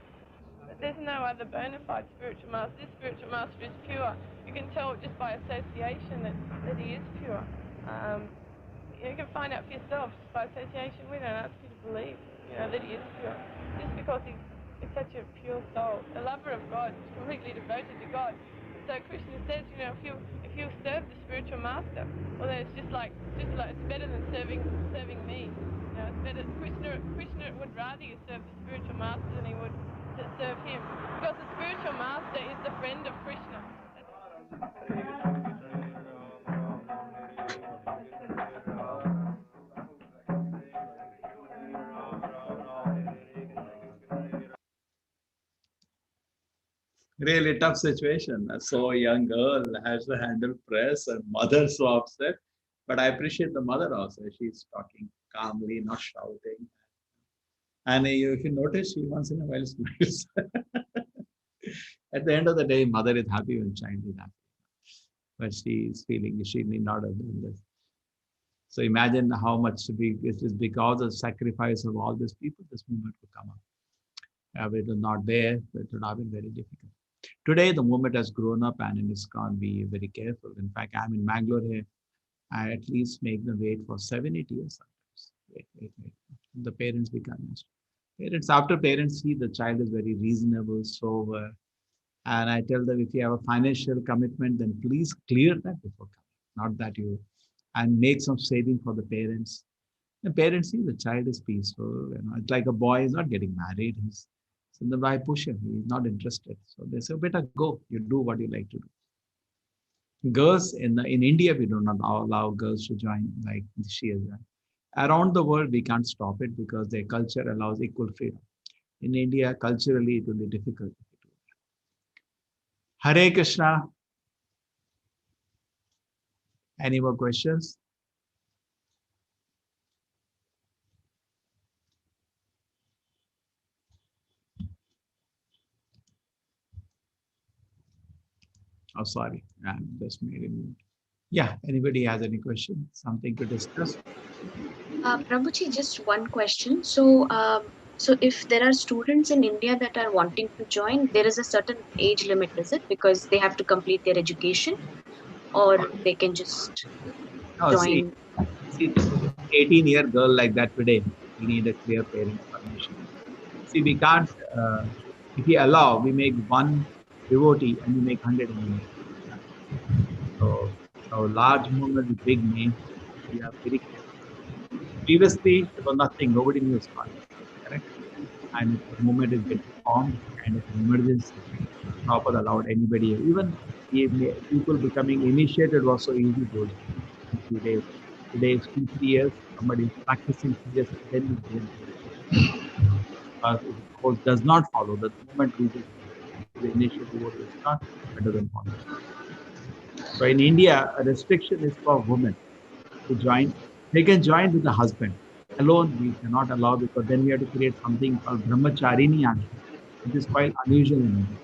But there's no other bona fide spiritual master. This spiritual master is pure. You can tell just by association that he is pure. You can find out for yourself just by association. We don't ask you to believe, that he is pure. Just because he's such a pure soul, a lover of God, completely devoted to God. So Krishna says, if you serve the spiritual master, well, then it's just like it's better than serving me. It's better. Krishna would rather you serve the spiritual master than he would to serve him, because the spiritual master is the friend of Krishna. Really tough situation. So young girl has to handle press and mother so upset. But I appreciate the mother also. She's talking calmly, not shouting. And if you notice, she once in a while smiles. At the end of the day, mother is happy when child is happy. But she is feeling she need not have done this. So imagine how much it is because of sacrifice of all these people, this movement will come up. If it was not there, it would have been very difficult. Today, the movement has grown up and in ISKCON, be very careful. In fact, I'm in Bangalore here. I at least make them wait for 7-8 years sometimes. Wait. The parents become parents. After parents see the child is very reasonable, sober, and I tell them if you have a financial commitment, then please clear that before coming. Not that you and make some saving for the parents. The parents see the child is peaceful. It's like a boy is not getting married. So the boy push him. He's not interested. So they say, better go. You do what you like to do. Girls in India, we do not allow girls to join like she is. Around the world, we can't stop it because their culture allows equal freedom. In India, culturally, it will be difficult. Hare Krishna. Any more questions? Oh, sorry, I just made it. Yeah, anybody has any question? Something to discuss? Prabhuji, just one question. So if there are students in India that are wanting to join, there is a certain age limit, is it? Because they have to complete their education, or they can just Oh, join? see, 18-year girl like that today, we need a clear parents' permission. See, we can't, if we allow, we make one devotee and we make 100 enemies. So large movement with big names, we are very careful. Previously, there was nothing, nobody knew ISKCON, correct? And the movement is getting formed, kind of emergency. Prabhupada allowed anybody, even people becoming initiated was so easy those days, in few days. Today is 2-3 years, somebody is practicing seriously, then you begin. If the course does not follow, the movement loses the initiative what is not, it doesn't follow. So in India, a restriction is for women to join. They can join with the husband. Alone, we cannot allow because then we have to create something called brahmacharini ashram, which is quite unusual in India.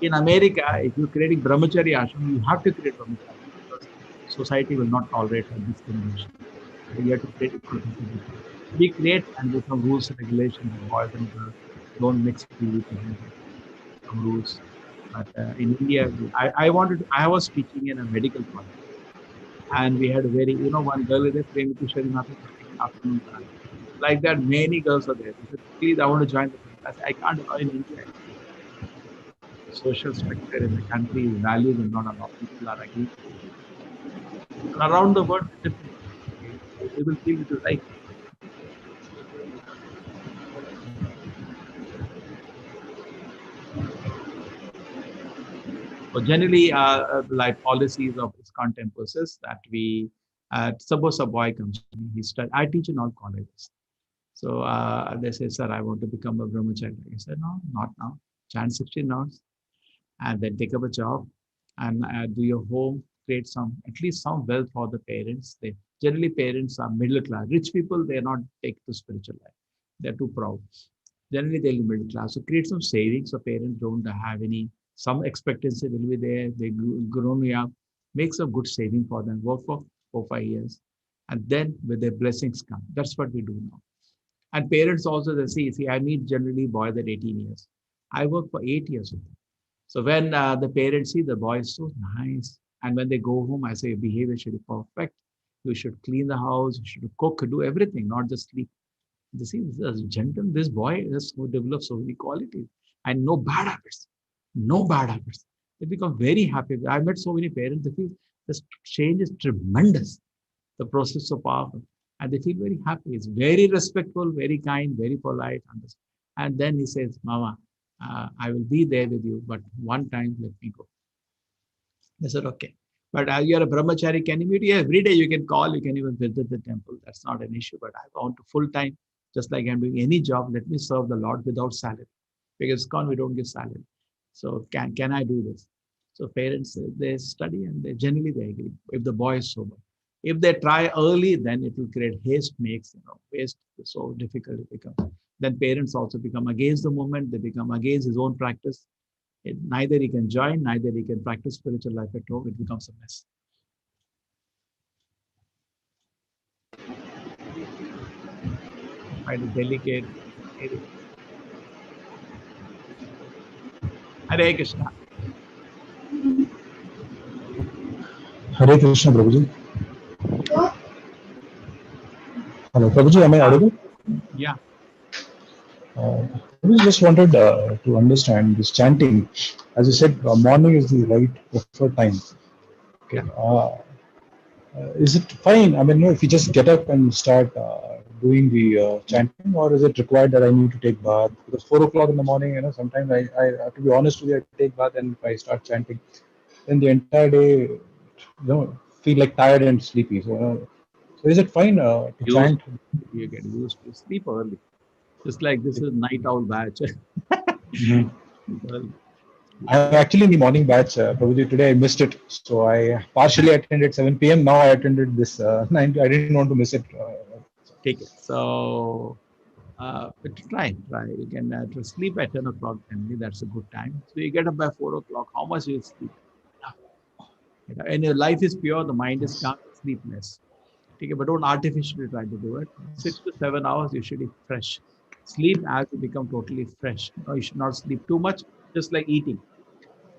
In America, if you're creating brahmachari ashram, you have to create brahmachari because society will not tolerate discrimination. So you have to create equality. We create and with some rules and regulations, boys and girls don't mix with some rules. But in India, I was teaching in a medical college. And we had one girl is there, Premi Kushari Mata, taking afternoon class. Like that, many girls are there. They said, please, I want to join the class. I can't allow in India. Social structure in the country, values and not allow. People are against it. And around the world, it's different. They will feel it is right. So generally, like policies of ISKCON temples is that we, suppose a boy comes to me, I teach in all colleges. So they say, sir, I want to become a brahmachari. I said, no, not now. Chant 16 hours and then take up a job and do your home, create at least some wealth for the parents. Generally, parents are middle class. Rich people, they are not take to spiritual life. They're too proud. Generally, they'll be middle class. So create some savings so parents don't have any, some expectancy will be there. They grown up, make some good saving for them, work for 4 5 years. And then with their blessings come. That's what we do now. And parents also, they see, I meet generally boys at 18 years. I work for 8 years with them. So when the parents see the boy is so nice, and when they go home, I say your behavior should be perfect. You should clean the house, you should cook, do everything, not just sleep. They see this gentle, this boy has developed so many qualities and no bad habits, no bad habits. They become very happy. I met so many parents. They feel this change is tremendous. The process is so powerful, and they feel very happy. It's very respectful, very kind, very polite. And then he says, "Mama, I will be there with you, but one time let me go." I said, "Okay." But as you're a brahmachari, can you meet? Yeah, every day you can call, you can even visit the temple. That's not an issue. But I want to full time, just like I'm doing any job. Let me serve the Lord without salary, because ISKCON we don't give salary. So can I do this? So parents they study and they generally they agree. If the boy is sober, if they try early, then it will create haste makes waste so difficult it becomes. Then parents also become against the movement. They become against his own practice. Neither he can join, neither he can practice spiritual life at home. It becomes a mess. Quite a delicate area. Hare Krishna. Hare Krishna, Prabhuji. Hello, Prabhuji, am I audible? Yeah. We just wanted to understand this chanting. As you said, morning is the right preferred time. Okay. Yeah. Is it fine? I mean, if you just get up and start doing the chanting, or is it required that I need to take bath? Because 4 o'clock in the morning, sometimes I have to be honest with you, I take bath and if I start chanting, then the entire day, feel like tired and sleepy. So is it fine to chant? You get used to sleep early. Just like this is night owl batch. I'm actually in the morning batch, Prabhuji. Today I missed it. So I partially attended 7 p.m. Now I attended this 9. I didn't want to miss it. Take it. So try. You can sleep at 10 o'clock generally. That's a good time. So you get up by 4 o'clock. How much you sleep? And your life is pure, the mind is calm, sleep less. Okay, but don't artificially try to do it. 6 to 7 hours, you should be fresh. Sleep as you become totally fresh. You should not sleep too much, just like eating.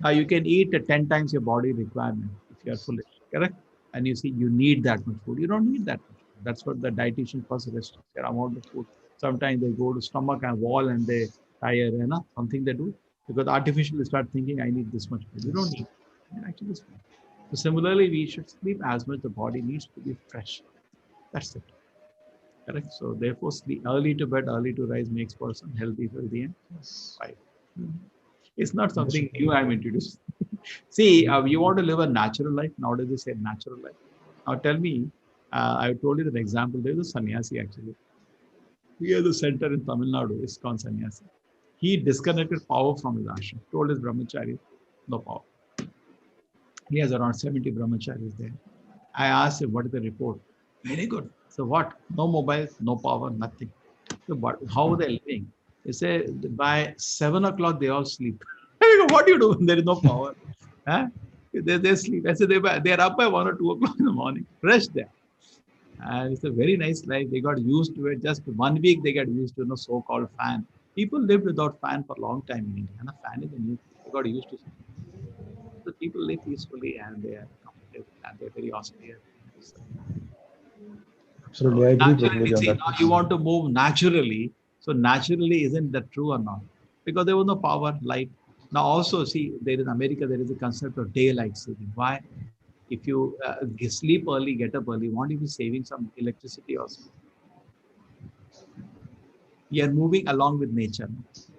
Now you can eat 10 times your body requirement if you are foolish, correct? And you see you need that much food. You don't need that much food. That's what the dietitian first restricts their amount of food. Sometimes they go to stomach and wall and they tire, something they do. Because artificially start thinking, I need this much food. You don't need. Actually, sleep. So similarly, we should sleep as much the body needs to be fresh. That's it. Correct. So therefore, sleep early to bed, early to rise makes person healthy, and fine. It's not something new I'm introduced. See, you want to live a natural life. Nowadays they say natural life. Now tell me, I told you that example. There is a sannyasi actually. He has a center in Tamil Nadu. It's called sannyasi. He disconnected power from his ashram. Told his brahmachari, no power. He has around 70 brahmacharis there. I asked him, what is the report? Very good. So what? No mobile, no power, nothing. So how are they living? They say by 7 o'clock they all sleep. I go, what do you do when there is no power? Huh? They sleep. I said they're up by 1 or 2 o'clock in the morning, fresh there. And it's a very nice life. They got used to it. Just 1 week they got used to so-called fan. People lived without fan for a long time in India. And a fan is a new thing. They got used to it. So people live peacefully and they are comfortable and they're very austere. Absolutely, I agree. Naturally, see, now you want to move naturally. So naturally, isn't that true or not? Because there was no power, light. Now also, see, there in America, there is a concept of daylight saving. Why? If you sleep early, get up early, won't you be saving some electricity also? You are moving along with nature,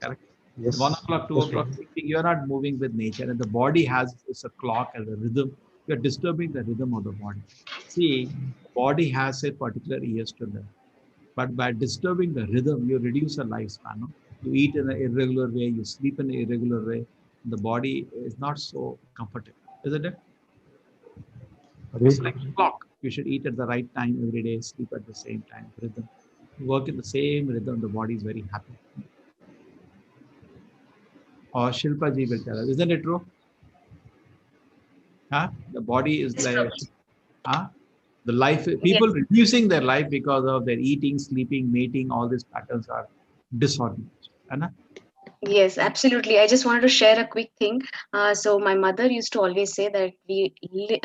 correct? Yes. 1 o'clock, 2 o'clock, you are not moving with nature, and the body has a clock and a rhythm. You are disturbing the rhythm of the body. See, the body has a particular years to live. But by disturbing the rhythm, you reduce the lifespan. No? You eat in an irregular way, you sleep in an irregular way. The body is not so comfortable, isn't it? It's like a clock. You should eat at the right time every day, sleep at the same time, rhythm. Work in the same rhythm, the body is very happy. Or Shilpa ji will tell us, isn't it true? Huh? The body is Yes, like, Prabhuji. huh? The life, Yes. people reducing their life because of their eating, sleeping, mating, all these patterns are disorganized. Anna? Yes, absolutely. I just wanted to share a quick thing. So my mother used to always say that we eat,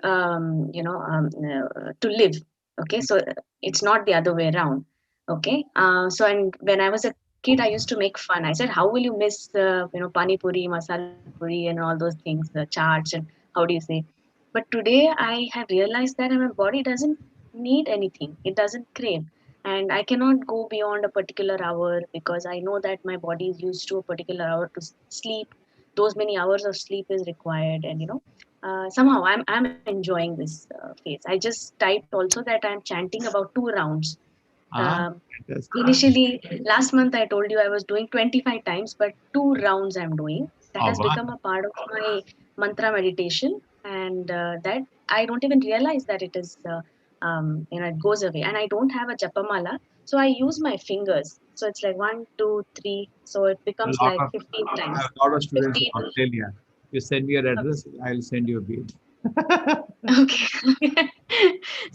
to live. Okay, so it's not the other way around. Okay, so and when I was a kid, I used to make fun. I said, "How will you miss, pani puri, masala puri, and all those things, the charts, and how do you say?" But today, I have realized that my body doesn't need anything. It doesn't crave, and I cannot go beyond a particular hour because I know that my body is used to a particular hour to sleep. Those many hours of sleep is required, and somehow I'm enjoying this phase. I just typed also that I'm chanting about 2 rounds. Ah, Um, fantastic. Initially, last month I told you I was doing 25 times, but 2 rounds I'm doing. That Oh, has wow. become a part of my mantra meditation, and that I don't even realize that it is, it goes away. And I don't have a japamala, so I use my fingers. So it's like 1, 2, 3. So it A becomes lot like of 15 I times. have a lot of students in 15. Australia. You send me your address, I'll send you a bead. Okay.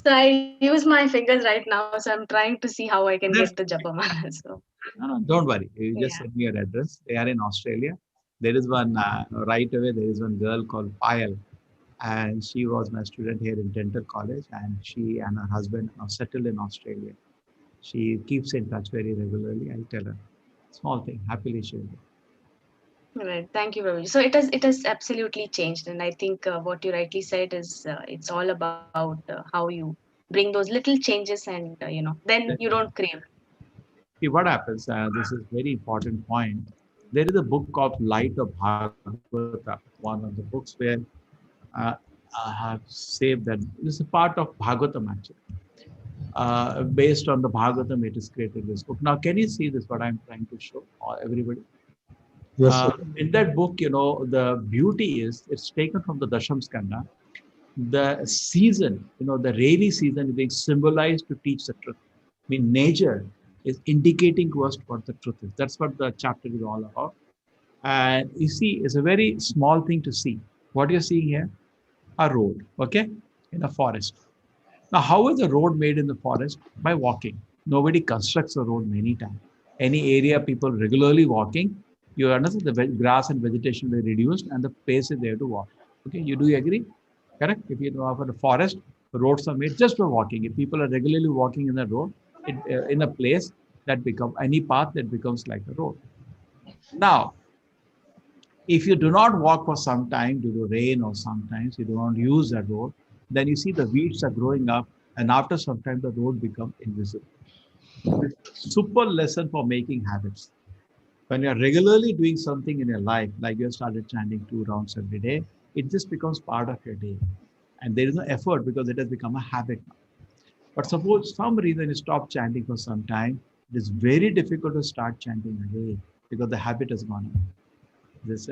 So I use my fingers right now, so I'm trying to see how I can That's get the japamala. So no, no, don't worry. You just yeah. send me your address. They are in Australia. There is one right away. There is one girl called Payal, and she was my student here in dental college, and she and her husband are settled in Australia. She keeps in touch very regularly. I tell her, small thing, happily she'll do. Right. Thank you very much. So it has absolutely changed, and I think what you rightly said is it's all about how you bring those little changes, and then you don't crave. See what happens. This is very important point. There is a book called Light of Bhagavata, one of the books where uh, I have saved that. This is part of Bhagavatam actually. Based on the Bhagavatam, it is created this book. Now, can you see this? What I'm trying to show everybody? Yes, sir. In that book, the beauty is it's taken from the Dasham Skanda. The season, the rainy season is being symbolized to teach the truth. I mean, nature is indicating to us what the truth is. That's what the chapter is all about. And you see, it's a very small thing to see. What you're seeing here, a road, okay, in a forest. Now, how is a road made in the forest? By walking. Nobody constructs a road many times. Any area people regularly walking, you understand the grass and vegetation will reduced and the place is there to walk. Okay, you agree? Correct? If you know for the forest, roads are made just for walking. If people are regularly walking in the road, in a place that become any path that becomes like a road. Now, if you do not walk for some time due to rain or sometimes you do not use that road, then you see the weeds are growing up and after some time the road becomes invisible. This super lesson for making habits. When you are regularly doing something in your life, like you have started chanting 2 rounds every day, it just becomes part of your day. And there is no effort because it has become a habit now. But suppose some reason you stop chanting for some time, it is very difficult to start chanting again because the habit has gone away. This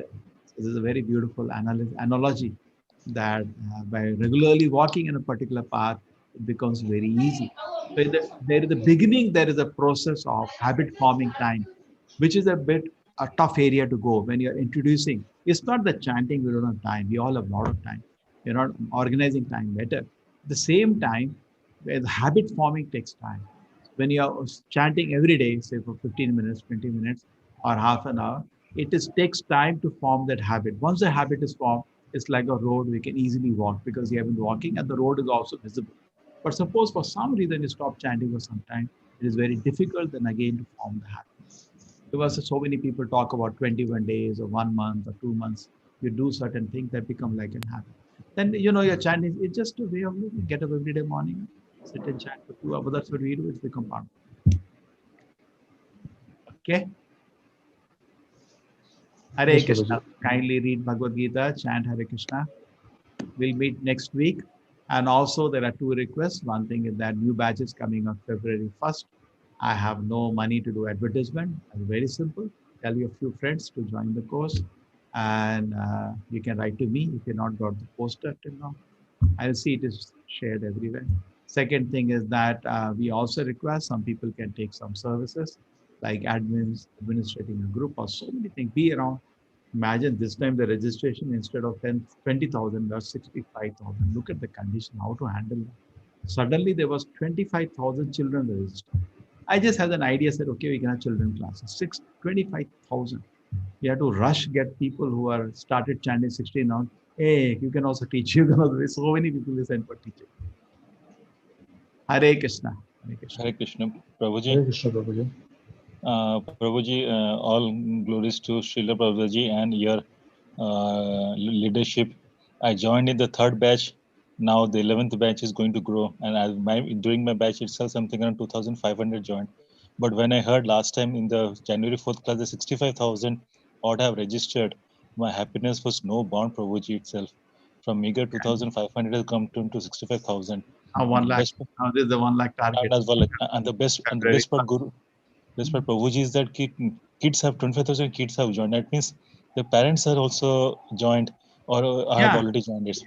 is a very beautiful analogy that by regularly walking in a particular path, it becomes very easy. So there is the beginning, there is a process of habit forming time, which is a bit a tough area to go when you're introducing. It's not the chanting, we don't have time. We all have a lot of time. We're not organizing time better. At the same time, where the habit forming takes time. When you're chanting every day, say for 15 minutes, 20 minutes, or half an hour, takes time to form that habit. Once the habit is formed, it's like a road we can easily walk because you have been walking and the road is also visible. But suppose for some reason you stop chanting for some time, it is very difficult then again to form the habit. Because so many people talk about 21 days or 1 month or 2 months, you do certain things that become like a habit. Then your chanting is just a way of living. Get up every day morning, sit and chant for 2 hours. That's what we do. It's become part. Okay. Hare Yes, Krishna. Prabhuji. Kindly read Bhagavad Gita, chant Hare Krishna. We'll meet next week. And also there are 2 requests. One thing is that new batch is coming on February 1st. I have no money to do advertisement. It's very simple. Tell your few friends to join the course. And you can write to me if you not got the poster till now. I'll see it is shared everywhere. Second thing is that we also request some people can take some services like admins, administrating a group or so many things. Be around. Imagine this time the registration instead of 20,000 or 65,000. Look at the condition, how to handle that. Suddenly there was 25,000 children registered. I just had an idea, said, okay, we can have children classes. 25,000. You have to rush, get people who are started chanting 16 now. Hey, you can also teach. You can also, so many people listen for teaching. Hare Krishna. Hare Krishna. Hare Krishna, Prabhuji. Hare Krishna, Prabhuji. Prabhuji, all glories to Srila Prabhuji and your leadership. I joined in the third batch. Now the 11th batch is going to grow. And during my batch itself, something around 2,500 joined. But when I heard last time in the January 4th class, the 65,000 odd have registered, my happiness was no bound, Prabhuji itself. From meager 2,500 has come to 65,000. 1 lakh. Now this is the 1 lakh target. And the best part, Guru, best part, Prabhuji, is that kids have 25,000 kids have joined. That means the parents are also joined or have already joined it.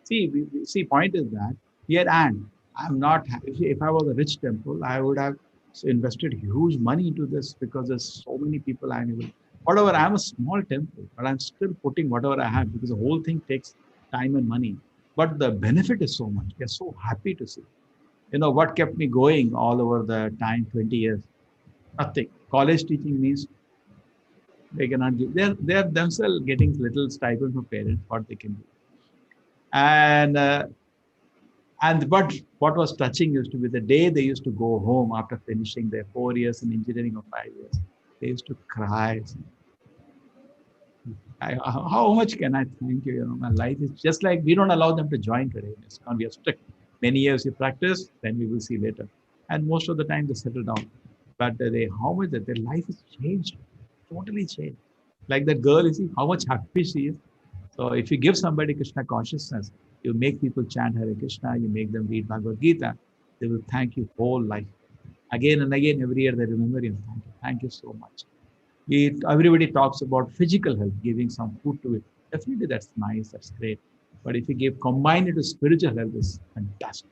See, point is that here and I'm not. If I was a rich temple, I would have invested huge money into this because there's so many people I able. Whatever, I'm a small temple, but I'm still putting whatever I have because the whole thing takes time and money. But the benefit is so much. We're so happy to see. You know what kept me going all over the time, 20 years. Nothing. College teaching means they cannot give. They're themselves getting little stipend from parents. What they can do. But what was touching used to be the day they used to go home after finishing their 4 years in engineering or 5 years. They used to cry. How much can I thank you? You know, my life is just like we don't allow them to join today. It's going to be strict. Many years you practice, then we will see later. And most of the time they settle down. But how much that their life is changed, totally changed. Like that girl, you see how much happy she is. So if you give somebody Krishna consciousness, you make people chant Hare Krishna, you make them read Bhagavad Gita, they will thank you whole life. Again and again, every year they remember you. Thank you so much. Everybody talks about physical health, giving some food to it. Definitely that's nice, that's great. But if you combine it with spiritual health, it's fantastic.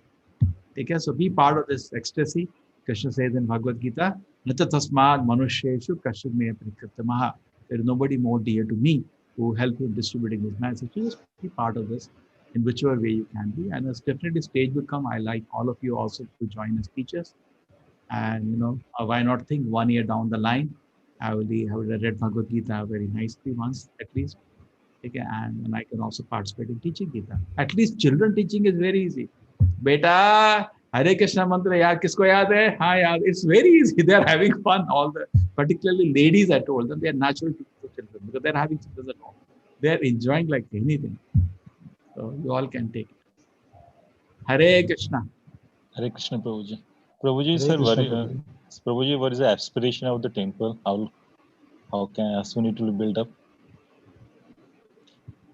Okay, so be part of this ecstasy. Krishna says in Bhagavad Gita, Nacha tasmad manusheshu kashid me prikritamaha. There is nobody more dear to me who help you in distributing this message. Just be part of this in whichever way you can be. And as definitely stage will come, I like all of you also to join as teachers. And why not think 1 year down the line, I would have read Bhagavad Gita very nicely once at least. Okay, and I can also participate in teaching Gita. At least children teaching is very easy. Beta, Hare Krishna mantra yaad kisko yaad hai? Haan yaad. It's very easy. They are having fun. Particularly ladies, I told them, they are natural teachers of children because they are having children at home. They are enjoying like anything. So you all can take it. Hare Krishna. Hare Krishna, Prabhuji. Prabhuji, sir, Prabhuji, what is the aspiration of the temple? How can we need to build up?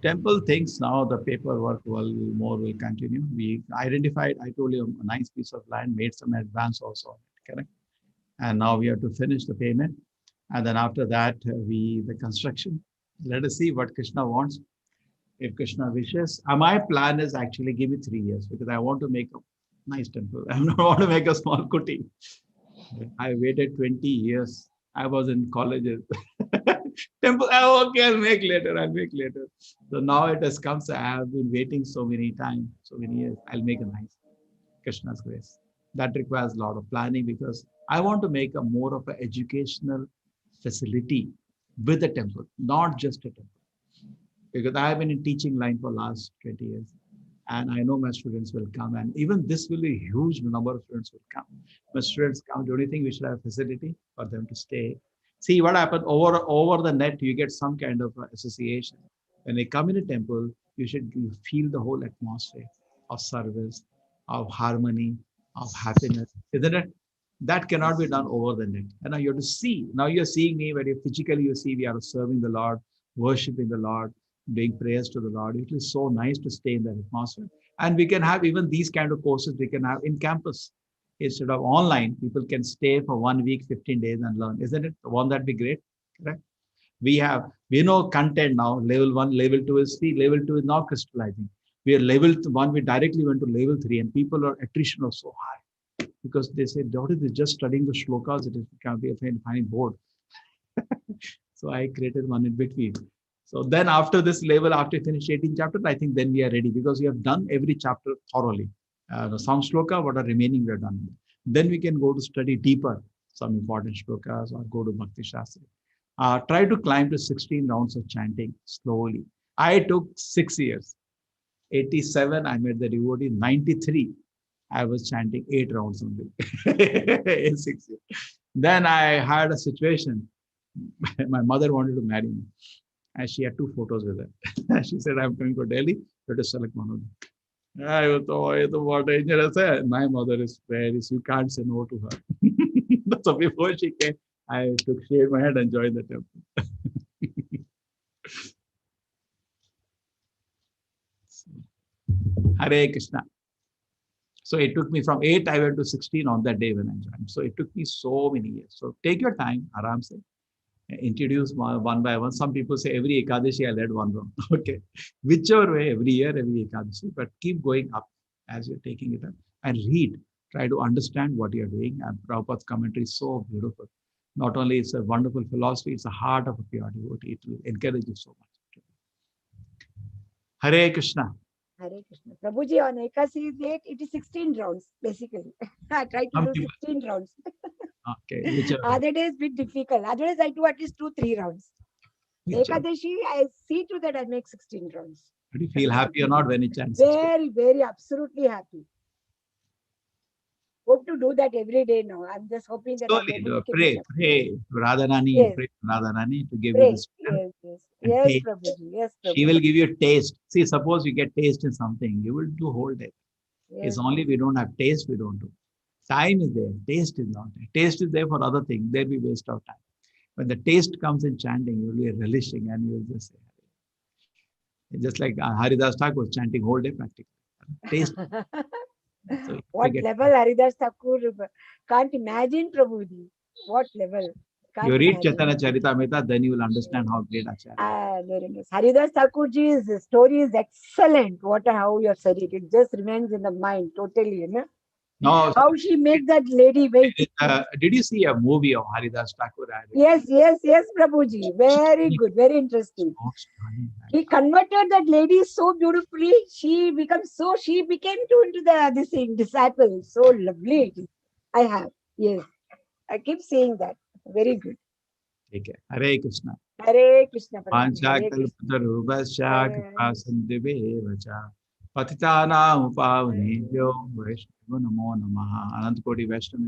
Temple thinks now the paperwork will continue. We identified, I told you, a nice piece of land, made some advance also, correct? And now we have to finish the payment. And then after that, the construction. Let us see what Krishna wants. If Krishna wishes. My plan is actually give me 3 years because I want to make a nice temple. I don't want to make a small kuti. I waited 20 years. I was in colleges. Temple, okay, I'll make later. So now it has come. So I have been waiting so many years. I'll make a nice Krishna's grace. That requires a lot of planning because I want to make a more of an educational facility with a temple, not just a temple. Because I have been in teaching line for last 20 years. And I know my students will come. And even this will be a huge number of students will come. When students come, do you think we should have a facility for them to stay? See what happened over the net, you get some kind of association. When they come in a temple, you feel the whole atmosphere of service, of harmony, of happiness, isn't it? That cannot be done over the net. And now you have to see. Now you're seeing me very physically. You see we are serving the Lord, worshiping the Lord, doing prayers to the Lord. It is so nice to stay in that atmosphere. And we can have even these kind of courses we can have in campus. Instead of online, people can stay for 1 week, 15 days and learn. Isn't it? Won't that be great? Correct? We know content now. Level 1, level 2 is C, level 2 is now crystallizing. We are level 1, we directly went to level 3, and people are attrition was so high because they say, what is this, just studying the shlokas? It is can be a finding bored. So I created one in between. So then after this level, after finish 18 chapters, I think then we are ready because we have done every chapter thoroughly. Some shloka, what are remaining, we are done. Then we can go to study deeper, some important shlokas or go to Bhakti Shastra. Try to climb to 16 rounds of chanting slowly. I took 6 years. 87, I met the devotee. 93, I was chanting 8 rounds only in 6 years. Then I had a situation. My mother wanted to marry me, and she had 2 photos with her. She said, I'm coming to Delhi, you have to select one of them. I thought, what dangerous. My mother is very, you can't say no to her. So before she came, I took shaved my head and joined the temple. Hare Krishna. So it took me from 8, I went to 16 on that day when I joined. So it took me so many years. So take your time, aram se. Introduce one by one. Some people say every Ekadashi I led one round. Okay. Whichever way, every year, every Ekadashi, but keep going up as you're taking it up and read. Try to understand what you're doing. And Prabhupada's commentary is so beautiful. Not only it's a wonderful philosophy, it's the heart of a pure devotee. It will encourage you so much. Hare Krishna. Hare Krishna. Prabhuji, on Ekasi date, it is 16 rounds, basically. I try to do 16 rounds. Okay. Other days, bit difficult. Other days, I do at least 2-3 rounds. Ekadashi, I see to that I make 16 rounds. Do you feel happy or not when you chant? Very, very, absolutely happy. Hope to do that every day now. I'm just hoping that Slowly, pray, Radharani, pray Radharani to give you this. Yes, Prabhuji. Yes, Prabhuji. She will give you taste. See, suppose you get taste in something, you will do whole day. Yes. It's only we don't have taste, we don't do. Time is there, taste is not there. Taste is there for other things, there we waste our time. When the taste comes in chanting, you will be relishing and you will just say, just like Haridas Thakur was chanting whole day practically. Taste. So what level Haridas Thakur, can't imagine, Prabhuji. What level? You read Chaitanya Charitamrita, then you will understand how great Acharya is. Very nice. Haridas Thakurji's story is excellent. How you said it. It just remains in the mind totally, you know. No, how she make that lady wait. Did you see a movie of Haridas Thakur? Yes, Prabhuji. Very good, very interesting. He converted that lady so beautifully. She became into this thing, disciple. So lovely. I have. Yes. I keep saying that. Very good. Okay. Hare Krishna. Hare Krishna. Patitanam Pavanebhyo Vaishnava Namo Namaha. Anant Koti Vaishnava.